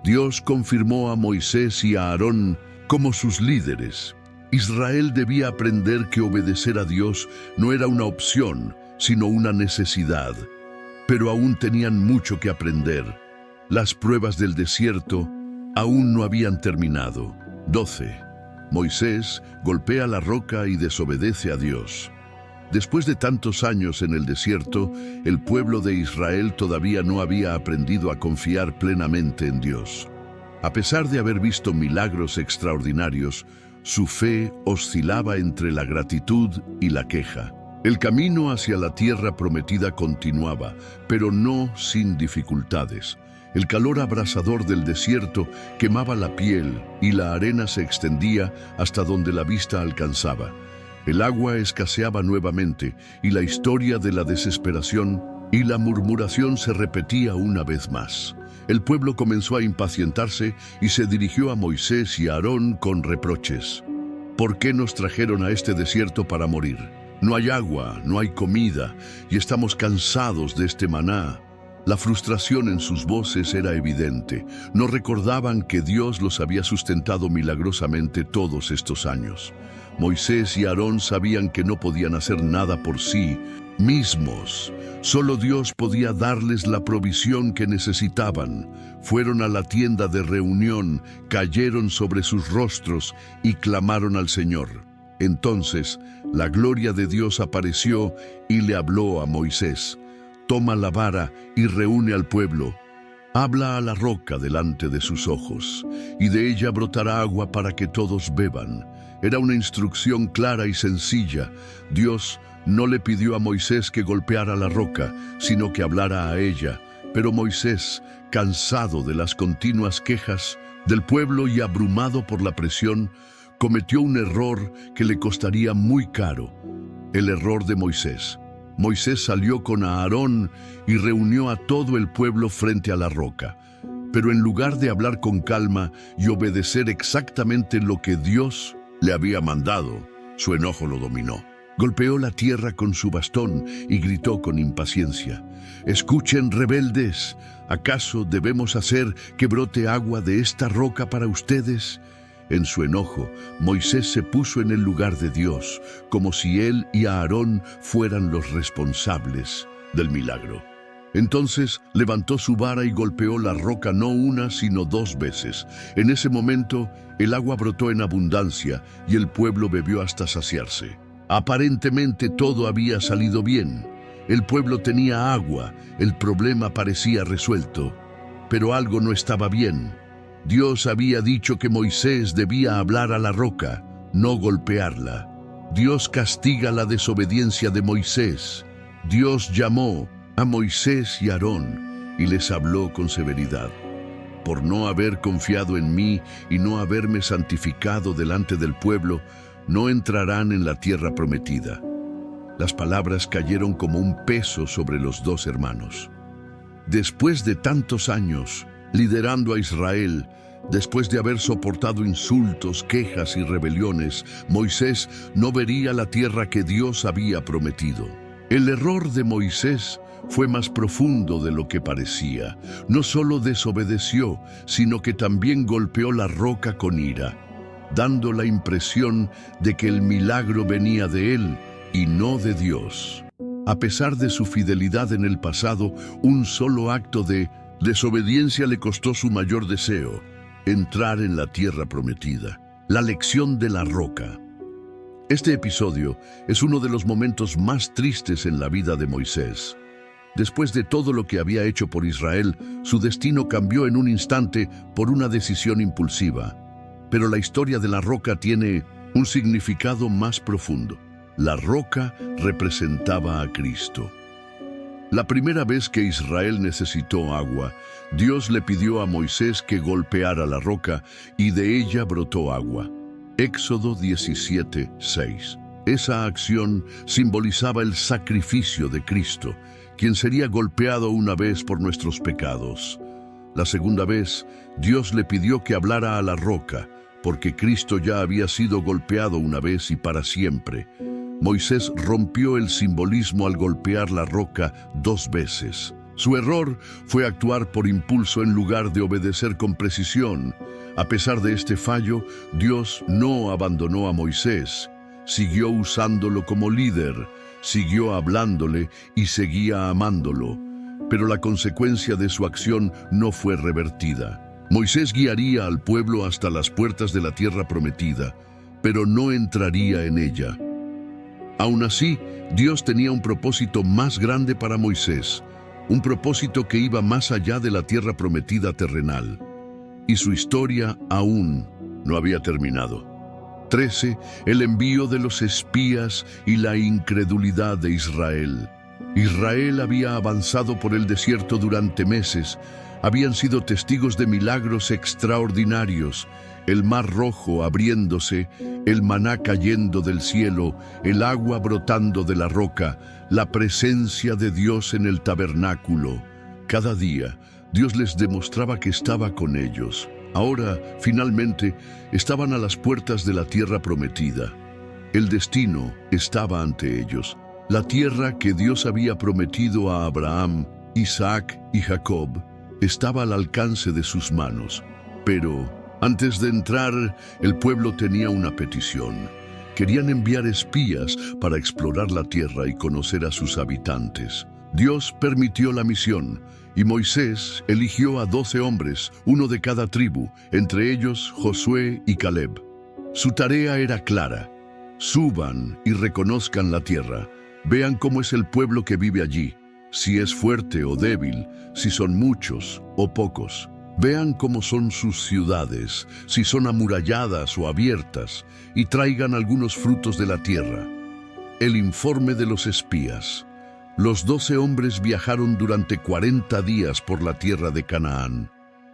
S1: Dios confirmó a Moisés y a Aarón como sus líderes. Israel debía aprender que obedecer a Dios no era una opción, sino una necesidad. Pero aún tenían mucho que aprender. Las pruebas del desierto aún no habían terminado. 12. Moisés golpea la roca y desobedece a Dios. Después de tantos años en el desierto, el pueblo de Israel todavía no había aprendido a confiar plenamente en Dios. A pesar de haber visto milagros extraordinarios, su fe oscilaba entre la gratitud y la queja. El camino hacia la tierra prometida continuaba, pero no sin dificultades. El calor abrasador del desierto quemaba la piel y la arena se extendía hasta donde la vista alcanzaba. El agua escaseaba nuevamente y la historia de la desesperación y la murmuración se repetía una vez más. El pueblo comenzó a impacientarse y se dirigió a Moisés y a Aarón con reproches. ¿Por qué nos trajeron a este desierto para morir? No hay agua, no hay comida y estamos cansados de este maná. La frustración en sus voces era evidente. No recordaban que Dios los había sustentado milagrosamente todos estos años. Moisés y Aarón sabían que no podían hacer nada por sí mismos. Solo Dios podía darles la provisión que necesitaban. Fueron a la tienda de reunión, cayeron sobre sus rostros y clamaron al Señor. Entonces, la gloria de Dios apareció y le habló a Moisés. Toma la vara y reúne al pueblo. Habla a la roca delante de sus ojos, y de ella brotará agua para que todos beban. Era una instrucción clara y sencilla. Dios no le pidió a Moisés que golpeara la roca, sino que hablara a ella. Pero Moisés, cansado de las continuas quejas del pueblo y abrumado por la presión, cometió un error que le costaría muy caro. El error de Moisés. Moisés salió con Aarón y reunió a todo el pueblo frente a la roca. Pero en lugar de hablar con calma y obedecer exactamente lo que Dios le había mandado, su enojo lo dominó. Golpeó la tierra con su bastón y gritó con impaciencia: «Escuchen, rebeldes, ¿acaso debemos hacer que brote agua de esta roca para ustedes?» En su enojo, Moisés se puso en el lugar de Dios, como si él y Aarón fueran los responsables del milagro. Entonces levantó su vara y golpeó la roca no una, sino 2 veces. En ese momento, el agua brotó en abundancia y el pueblo bebió hasta saciarse. Aparentemente todo había salido bien. El pueblo tenía agua, el problema parecía resuelto. Pero algo no estaba bien. Dios había dicho que Moisés debía hablar a la roca, no golpearla. Dios castiga la desobediencia de Moisés. Dios llamó a Moisés y Aarón y les habló con severidad. Por no haber confiado en mí y no haberme santificado delante del pueblo, no entrarán en la tierra prometida. Las palabras cayeron como un peso sobre los 2 hermanos. Después de tantos años liderando a Israel, después de haber soportado insultos, quejas y rebeliones, Moisés no vería la tierra que Dios había prometido. El error de Moisés fue más profundo de lo que parecía. No solo desobedeció, sino que también golpeó la roca con ira, dando la impresión de que el milagro venía de él y no de Dios. A pesar de su fidelidad en el pasado, un solo acto de desobediencia le costó su mayor deseo: entrar en la tierra prometida. La lección de la roca. Este episodio es uno de los momentos más tristes en la vida de Moisés. Después de todo lo que había hecho por Israel, su destino cambió en un instante por una decisión impulsiva. Pero la historia de la roca tiene un significado más profundo. La roca representaba a Cristo. La primera vez que Israel necesitó agua, Dios le pidió a Moisés que golpeara la roca y de ella brotó agua. Éxodo 17:6. Esa acción simbolizaba el sacrificio de Cristo, quien sería golpeado una vez por nuestros pecados. La segunda vez, Dios le pidió que hablara a la roca, porque Cristo ya había sido golpeado una vez y para siempre. Moisés rompió el simbolismo al golpear la roca 2 veces. Su error fue actuar por impulso en lugar de obedecer con precisión. A pesar de este fallo, Dios no abandonó a Moisés. Siguió usándolo como líder, siguió hablándole y seguía amándolo. Pero la consecuencia de su acción no fue revertida. Moisés guiaría al pueblo hasta las puertas de la tierra prometida, pero no entraría en ella. Aún así, Dios tenía un propósito más grande para Moisés, un propósito que iba más allá de la tierra prometida terrenal. Y su historia aún no había terminado. 13. El envío de los espías y la incredulidad de Israel. Israel había avanzado por el desierto durante meses, habían sido testigos de milagros extraordinarios, el mar rojo abriéndose, el maná cayendo del cielo, el agua brotando de la roca, la presencia de Dios en el tabernáculo. Cada día, Dios les demostraba que estaba con ellos. Ahora, finalmente, estaban a las puertas de la tierra prometida. El destino estaba ante ellos. La tierra que Dios había prometido a Abraham, Isaac y Jacob estaba al alcance de sus manos. Pero antes de entrar, el pueblo tenía una petición. Querían enviar espías para explorar la tierra y conocer a sus habitantes. Dios permitió la misión, y Moisés eligió a 12 hombres, uno de cada tribu, entre ellos Josué y Caleb. Su tarea era clara: suban y reconozcan la tierra, vean cómo es el pueblo que vive allí, si es fuerte o débil, si son muchos o pocos. Vean cómo son sus ciudades, si son amuralladas o abiertas, y traigan algunos frutos de la tierra. El informe de los espías. Los 12 hombres viajaron durante 40 días por la tierra de Canaán.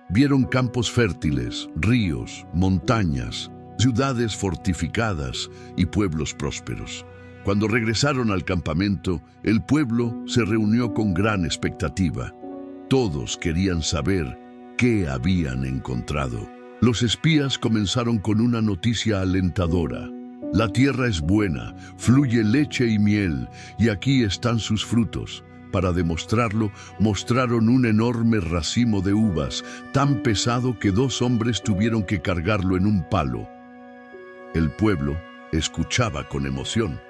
S1: Vieron campos fértiles, ríos, montañas, ciudades fortificadas y pueblos prósperos. Cuando regresaron al campamento, el pueblo se reunió con gran expectativa. Todos querían saber qué habían encontrado. Los espías comenzaron con una noticia alentadora. La tierra es buena, fluye leche y miel, y aquí están sus frutos. Para demostrarlo, mostraron un enorme racimo de uvas, tan pesado que 2 hombres tuvieron que cargarlo en un palo. El pueblo escuchaba con emoción,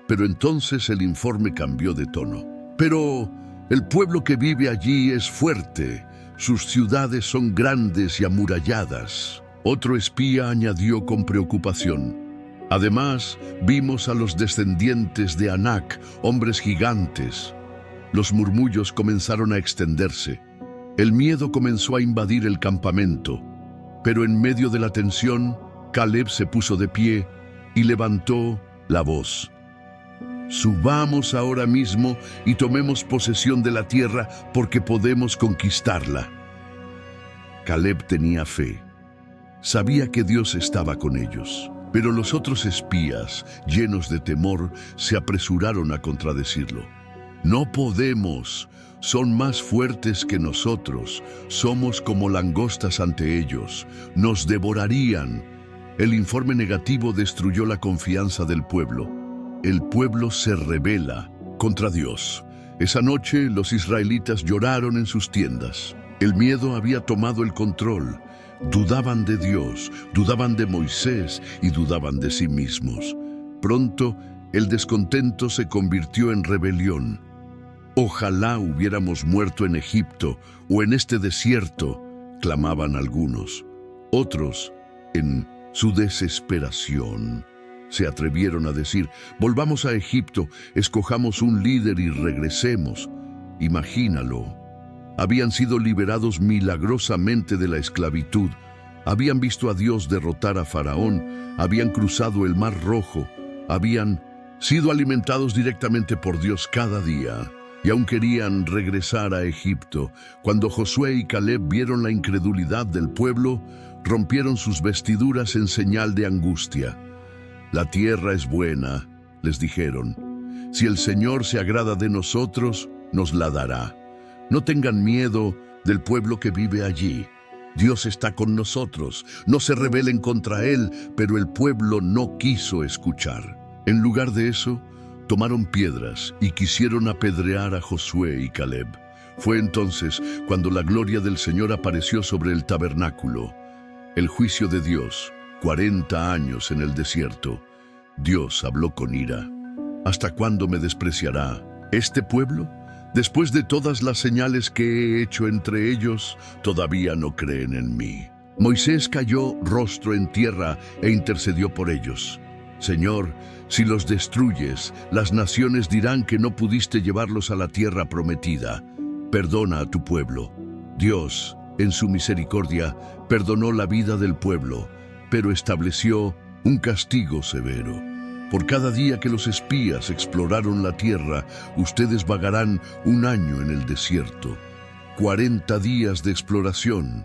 S1: pero entonces el informe cambió de tono. Pero el pueblo que vive allí es fuerte, sus ciudades son grandes y amuralladas. Otro espía añadió con preocupación: además, vimos a los descendientes de Anac, hombres gigantes. Los murmullos comenzaron a extenderse. El miedo comenzó a invadir el campamento. Pero en medio de la tensión, Caleb se puso de pie y levantó la voz: subamos ahora mismo y tomemos posesión de la tierra, porque podemos conquistarla. Caleb tenía fe. Sabía que Dios estaba con ellos. Pero los otros espías, llenos de temor, se apresuraron a contradecirlo. No podemos, son más fuertes que nosotros, somos como langostas ante ellos, nos devorarían. El informe negativo destruyó la confianza del pueblo. El pueblo se rebela contra Dios. Esa noche los israelitas lloraron en sus tiendas. El miedo había tomado el control. Dudaban de Dios, dudaban de Moisés y dudaban de sí mismos. Pronto, el descontento se convirtió en rebelión. Ojalá hubiéramos muerto en Egipto o en este desierto, clamaban algunos. Otros, en su desesperación, se atrevieron a decir: volvamos a Egipto, escojamos un líder y regresemos. Imagínalo. Habían sido liberados milagrosamente de la esclavitud, habían visto a Dios derrotar a Faraón, habían cruzado el Mar Rojo, habían sido alimentados directamente por Dios cada día, y aún querían regresar a Egipto. Cuando Josué y Caleb vieron la incredulidad del pueblo, rompieron sus vestiduras en señal de angustia. «La tierra es buena», les dijeron. «Si el Señor se agrada de nosotros, nos la dará. No tengan miedo del pueblo que vive allí. Dios está con nosotros, no se rebelen contra Él», pero el pueblo no quiso escuchar. En lugar de eso, tomaron piedras y quisieron apedrear a Josué y Caleb. Fue entonces cuando la gloria del Señor apareció sobre el tabernáculo. El juicio de Dios, 40 años en el desierto. Dios habló con ira. «¿Hasta cuándo me despreciará este pueblo? Después de todas las señales que he hecho entre ellos, todavía no creen en mí». Moisés cayó rostro en tierra e intercedió por ellos. «Señor, si los destruyes, las naciones dirán que no pudiste llevarlos a la tierra prometida. Perdona a tu pueblo». Dios, en su misericordia, perdonó la vida del pueblo, pero estableció un castigo severo. «Por cada día que los espías exploraron la tierra, ustedes vagarán 1 año en el desierto. 40 días de exploración,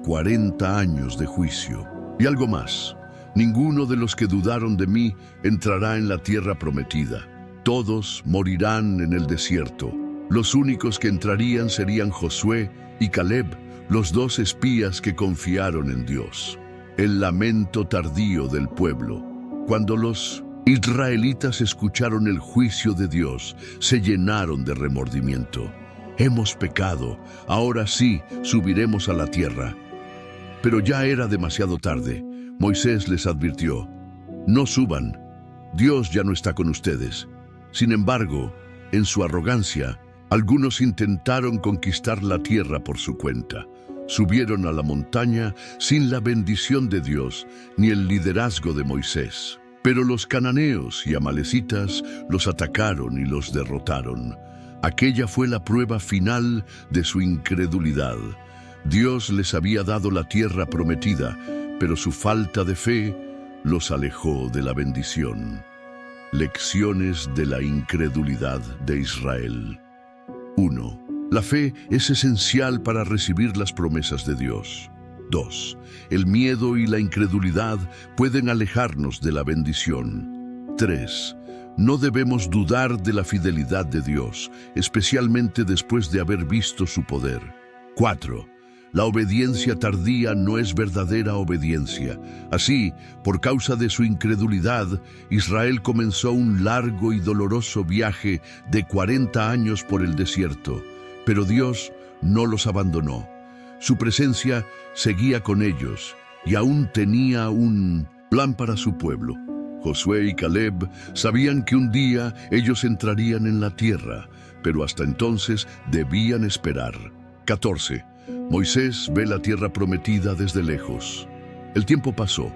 S1: 40 años de juicio. Y algo más, ninguno de los que dudaron de mí entrará en la tierra prometida. Todos morirán en el desierto. Los únicos que entrarían serían Josué y Caleb, los 2 espías que confiaron en Dios». El lamento tardío del pueblo. Cuando los israelitas escucharon el juicio de Dios, se llenaron de remordimiento. «Hemos pecado, ahora sí subiremos a la tierra». Pero ya era demasiado tarde. Moisés les advirtió: «No suban, Dios ya no está con ustedes». Sin embargo, en su arrogancia, algunos intentaron conquistar la tierra por su cuenta. Subieron a la montaña sin la bendición de Dios ni el liderazgo de Moisés. Pero los cananeos y amalecitas los atacaron y los derrotaron. Aquella fue la prueba final de su incredulidad. Dios les había dado la tierra prometida, pero su falta de fe los alejó de la bendición. Lecciones de la incredulidad de Israel. 1. La fe es esencial para recibir las promesas de Dios. 2. El miedo y la incredulidad pueden alejarnos de la bendición. 3. No debemos dudar de la fidelidad de Dios, especialmente después de haber visto su poder. 4. La obediencia tardía no es verdadera obediencia. Así, por causa de su incredulidad, Israel comenzó un largo y doloroso viaje de 40 años por el desierto. Pero Dios no los abandonó. Su presencia seguía con ellos y aún tenía un plan para su pueblo. Josué y Caleb sabían que un día ellos entrarían en la tierra, pero hasta entonces debían esperar. 14. Moisés ve la tierra prometida desde lejos. El tiempo pasó.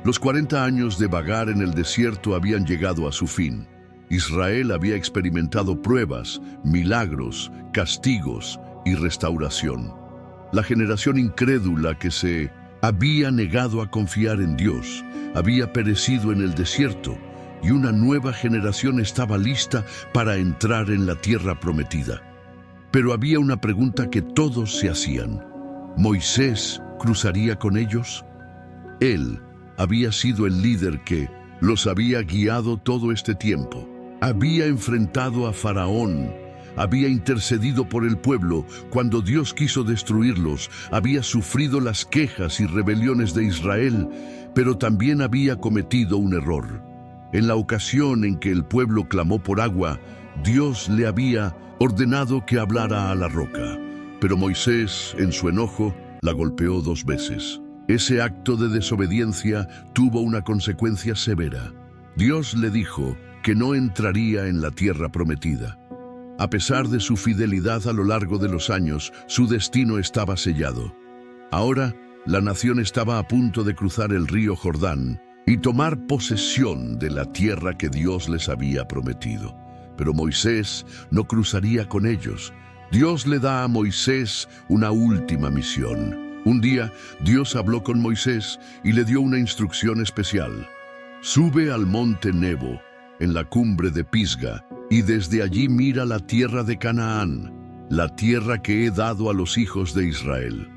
S1: Los 40 años de vagar en el desierto habían llegado a su fin. Israel había experimentado pruebas, milagros, castigos y restauración. La generación incrédula que se había negado a confiar en Dios había perecido en el desierto, y una nueva generación estaba lista para entrar en la tierra prometida. Pero había una pregunta que todos se hacían: ¿Moisés cruzaría con ellos? Él había sido el líder que los había guiado todo este tiempo. Había enfrentado a Faraón, había intercedido por el pueblo cuando Dios quiso destruirlos, había sufrido las quejas y rebeliones de Israel, pero también había cometido un error. En la ocasión en que el pueblo clamó por agua, Dios le había ordenado que hablara a la roca, pero Moisés, en su enojo, la golpeó 2 veces. Ese acto de desobediencia tuvo una consecuencia severa. Dios le dijo que no entraría en la tierra prometida. A pesar de su fidelidad a lo largo de los años, su destino estaba sellado. Ahora, la nación estaba a punto de cruzar el río Jordán y tomar posesión de la tierra que Dios les había prometido. Pero Moisés no cruzaría con ellos. Dios le da a Moisés una última misión. Un día, Dios habló con Moisés y le dio una instrucción especial. Sube al monte Nebo. en la cumbre de Pisga, y desde allí mira la tierra de Canaán, la tierra que he dado a los hijos de Israel.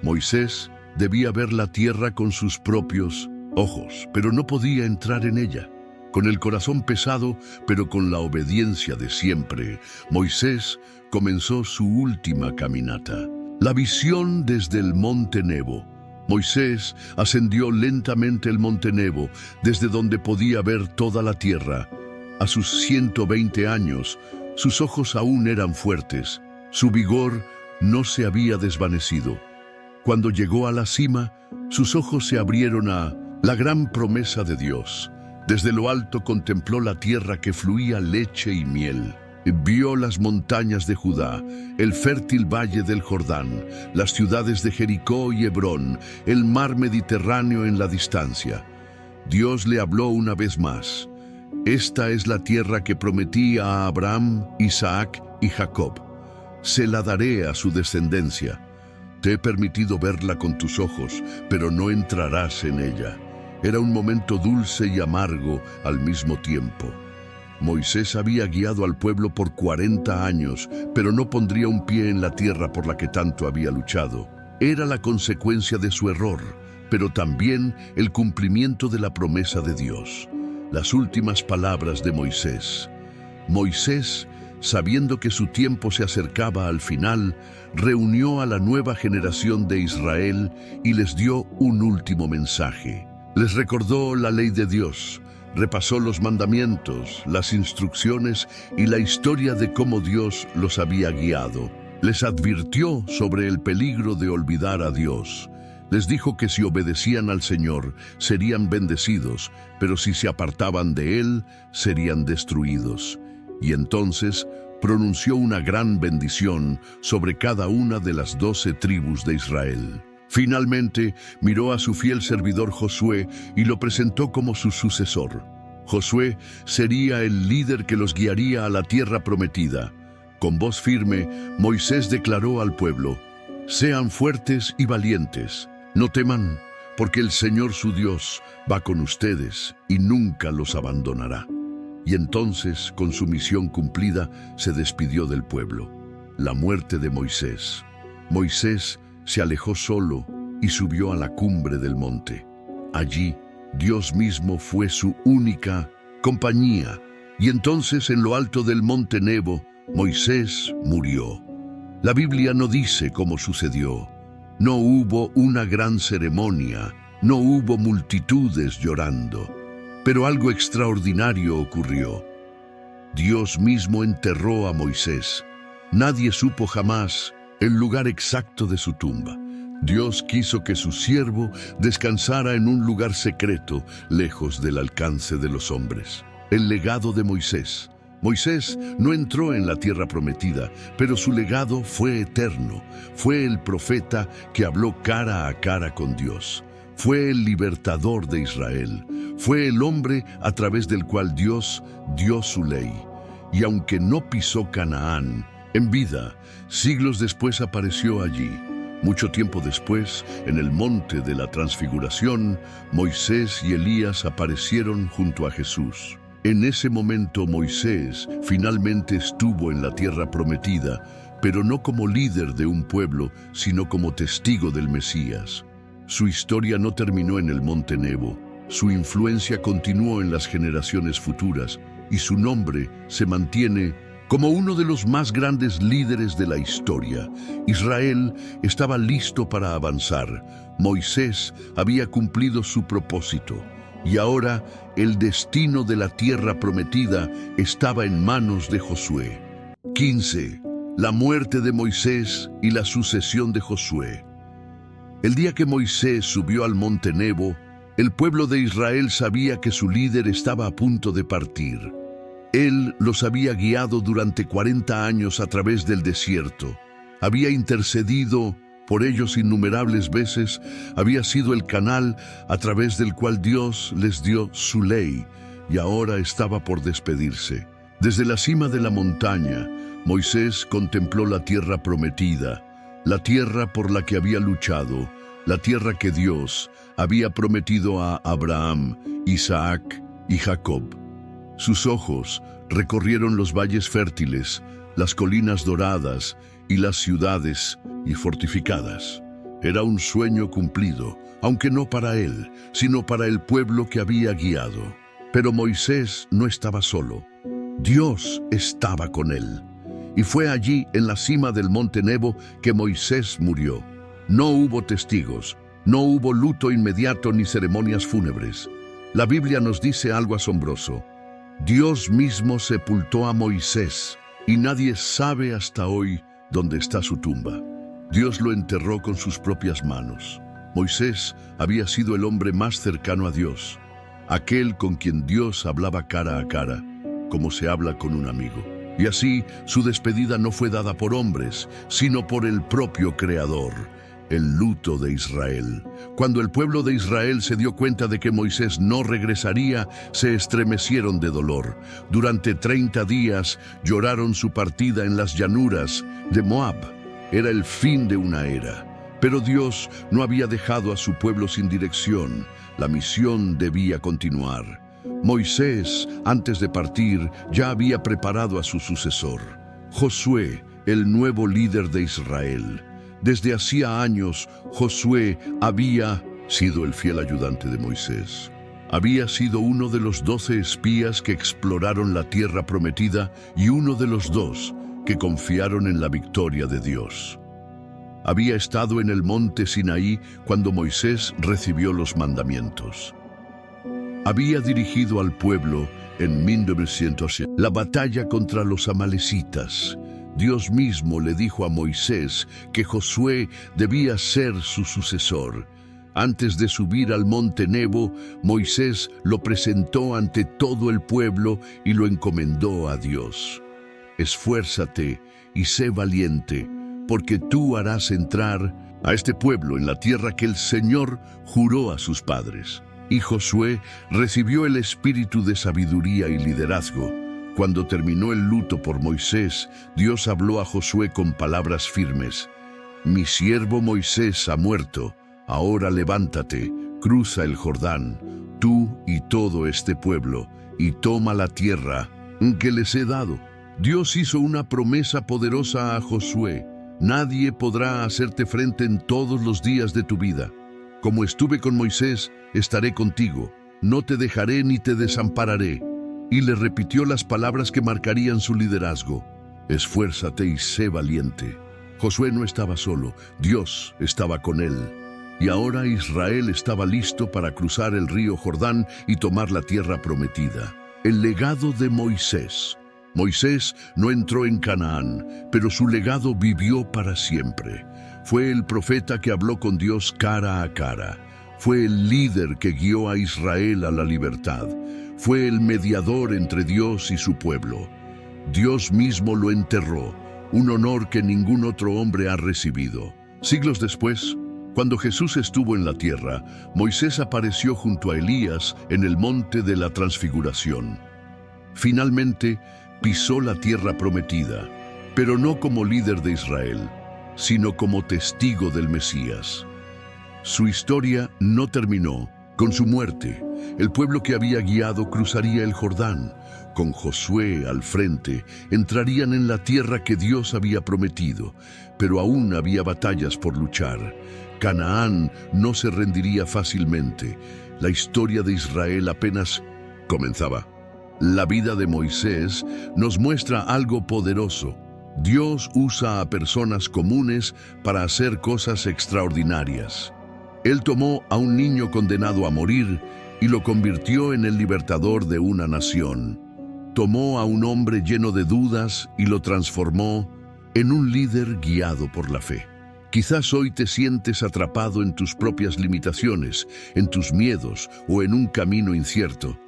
S1: Moisés debía ver la tierra con sus propios ojos, pero no podía entrar en ella. Con el corazón pesado, pero con la obediencia de siempre, Moisés comenzó su última caminata. La visión desde el monte Nebo. Moisés ascendió lentamente el monte Nebo, desde donde podía ver toda la tierra. A sus 120 años, sus ojos aún eran fuertes, su vigor no se había desvanecido. Cuando llegó a la cima, sus ojos se abrieron a la gran promesa de Dios. Desde lo alto contempló la tierra que fluía leche y miel. Vio las montañas de Judá, el fértil valle del Jordán, las ciudades de Jericó y Hebrón, el mar Mediterráneo en la distancia. Dios le habló una vez más. Esta es la tierra que prometí a Abraham, Isaac y Jacob. Se la daré a su descendencia. Te he permitido verla con tus ojos, pero no entrarás en ella. Era un momento dulce y amargo al mismo tiempo. Moisés había guiado al pueblo por 40 años, pero no pondría un pie en la tierra por la que tanto había luchado. Era la consecuencia de su error, pero también el cumplimiento de la promesa de Dios. Las últimas palabras de Moisés. Moisés, sabiendo que su tiempo se acercaba al final, reunió a la nueva generación de Israel y les dio un último mensaje. Les recordó la ley de Dios, repasó los mandamientos, las instrucciones y la historia de cómo Dios los había guiado. Les advirtió sobre el peligro de olvidar a Dios. Les dijo que si obedecían al Señor, serían bendecidos, pero si se apartaban de Él, serían destruidos. Y entonces pronunció una gran bendición sobre cada una de las 12 tribus de Israel. Finalmente, miró a su fiel servidor Josué y lo presentó como su sucesor. Josué sería el líder que los guiaría a la tierra prometida. Con voz firme, Moisés declaró al pueblo: «Sean fuertes y valientes, no teman, porque el Señor su Dios va con ustedes y nunca los abandonará». Y entonces, con su misión cumplida, se despidió del pueblo. La muerte de Moisés. Moisés se alejó solo y subió a la cumbre del monte. Allí, Dios mismo fue su única compañía. Y entonces, en lo alto del monte Nebo, Moisés murió. La Biblia no dice cómo sucedió. No hubo una gran ceremonia, no hubo multitudes llorando. Pero algo extraordinario ocurrió. Dios mismo enterró a Moisés. Nadie supo jamás el lugar exacto de su tumba. Dios quiso que su siervo descansara en un lugar secreto, lejos del alcance de los hombres. El legado de Moisés. Moisés no entró en la tierra prometida, pero su legado fue eterno. Fue el profeta que habló cara a cara con Dios. Fue el libertador de Israel. Fue el hombre a través del cual Dios dio su ley. Y aunque no pisó Canaán, en vida, siglos después apareció allí. Mucho tiempo después, en el monte de la Transfiguración, Moisés y Elías aparecieron junto a Jesús. En ese momento Moisés finalmente estuvo en la tierra prometida, pero no como líder de un pueblo, sino como testigo del Mesías. Su historia no terminó en el monte Nebo. Su influencia continuó en las generaciones futuras y su nombre se mantiene como uno de los más grandes líderes de la historia. Israel estaba listo para avanzar. Moisés había cumplido su propósito y ahora el destino de la tierra prometida estaba en manos de Josué. 15. La muerte de Moisés y la sucesión de Josué. El día que Moisés subió al monte Nebo, el pueblo de Israel sabía que su líder estaba a punto de partir. Él los había guiado durante 40 años a través del desierto. Había intercedido por ellos innumerables veces, había sido el canal a través del cual Dios les dio su ley, y ahora estaba por despedirse. Desde la cima de la montaña, Moisés contempló la tierra prometida, la tierra por la que había luchado, la tierra que Dios había prometido a Abraham, Isaac y Jacob. Sus ojos recorrieron los valles fértiles, las colinas doradas y las ciudades y fortificadas. Era un sueño cumplido, aunque no para él, sino para el pueblo que había guiado. Pero Moisés no estaba solo. Dios estaba con él. Y fue allí, en la cima del monte Nebo, que Moisés murió. No hubo testigos, no hubo luto inmediato ni ceremonias fúnebres. La Biblia nos dice algo asombroso. Dios mismo sepultó a Moisés, y nadie sabe hasta hoy dónde está su tumba. Dios lo enterró con sus propias manos. Moisés había sido el hombre más cercano a Dios, aquel con quien Dios hablaba cara a cara, como se habla con un amigo. Y así, su despedida no fue dada por hombres, sino por el propio Creador, el luto de Israel. Cuando el pueblo de Israel se dio cuenta de que Moisés no regresaría, se estremecieron de dolor. Durante 30 días lloraron su partida en las llanuras de Moab. Era el fin de una era. Pero Dios no había dejado a su pueblo sin dirección. La misión debía continuar. Moisés, antes de partir, ya había preparado a su sucesor, Josué, el nuevo líder de Israel. Desde hacía años, Josué había sido el fiel ayudante de Moisés. Había sido uno de los 12 espías que exploraron la tierra prometida y uno de los 2 que confiaron en la victoria de Dios. Había estado en el monte Sinaí cuando Moisés recibió los mandamientos. Había dirigido al pueblo en 1900 la batalla contra los amalecitas. Dios mismo le dijo a Moisés que Josué debía ser su sucesor. Antes de subir al monte Nebo, Moisés lo presentó ante todo el pueblo y lo encomendó a Dios. Esfuérzate y sé valiente, porque tú harás entrar a este pueblo en la tierra que el Señor juró a sus padres. Y Josué recibió el espíritu de sabiduría y liderazgo. Cuando terminó el luto por Moisés, Dios habló a Josué con palabras firmes. Mi siervo Moisés ha muerto. Ahora levántate, cruza el Jordán, tú y todo este pueblo, y toma la tierra que les he dado. Dios hizo una promesa poderosa a Josué. Nadie podrá hacerte frente en todos los días de tu vida. Como estuve con Moisés, estaré contigo. No te dejaré ni te desampararé. Y le repitió las palabras que marcarían su liderazgo. Esfuérzate y sé valiente. Josué no estaba solo, Dios estaba con él. Y ahora Israel estaba listo para cruzar el río Jordán y tomar la tierra prometida. El legado de Moisés. Moisés no entró en Canaán, pero su legado vivió para siempre. Fue el profeta que habló con Dios cara a cara. Fue el líder que guió a Israel a la libertad. Fue el mediador entre Dios y su pueblo. Dios mismo lo enterró, un honor que ningún otro hombre ha recibido. Siglos después, cuando Jesús estuvo en la tierra, Moisés apareció junto a Elías en el monte de la Transfiguración. Finalmente, pisó la tierra prometida, pero no como líder de Israel, sino como testigo del Mesías. Su historia no terminó con su muerte. El pueblo que había guiado cruzaría el Jordán. Con Josué al frente, entrarían en la tierra que Dios había prometido, pero aún había batallas por luchar. Canaán no se rendiría fácilmente. La historia de Israel apenas comenzaba. La vida de Moisés nos muestra algo poderoso. Dios usa a personas comunes para hacer cosas extraordinarias. Él tomó a un niño condenado a morir y lo convirtió en el libertador de una nación. Tomó a un hombre lleno de dudas y lo transformó en un líder guiado por la fe. Quizás hoy te sientes atrapado en tus propias limitaciones, en tus miedos o en un camino incierto.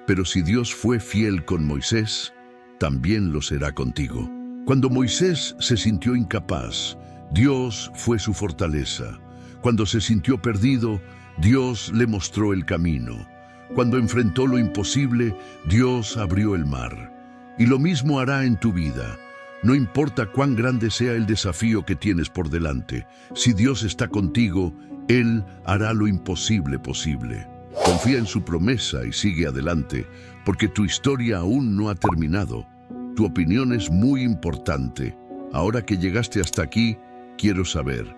S1: Pero si Dios fue fiel con Moisés, también lo será contigo. Cuando Moisés se sintió incapaz, Dios fue su fortaleza. Cuando se sintió perdido, Dios le mostró el camino. Cuando enfrentó lo imposible, Dios abrió el mar. Y lo mismo hará en tu vida. No importa cuán grande sea el desafío que tienes por delante, si Dios está contigo, Él hará lo imposible posible. Confía en su promesa y sigue adelante, porque tu historia aún no ha terminado. Tu opinión es muy importante. Ahora que llegaste hasta aquí, quiero saber,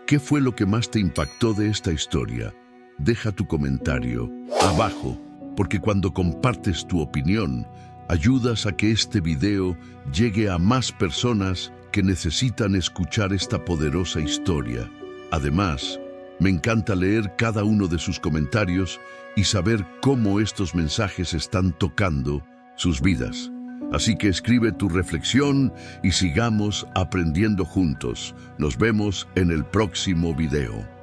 S1: ¿qué fue lo que más te impactó de esta historia? Deja tu comentario abajo, porque cuando compartes tu opinión, ayudas a que este video llegue a más personas que necesitan escuchar esta poderosa historia. Además, me encanta leer cada uno de sus comentarios y saber cómo estos mensajes están tocando sus vidas. Así que escribe tu reflexión y sigamos aprendiendo juntos. Nos vemos en el próximo video.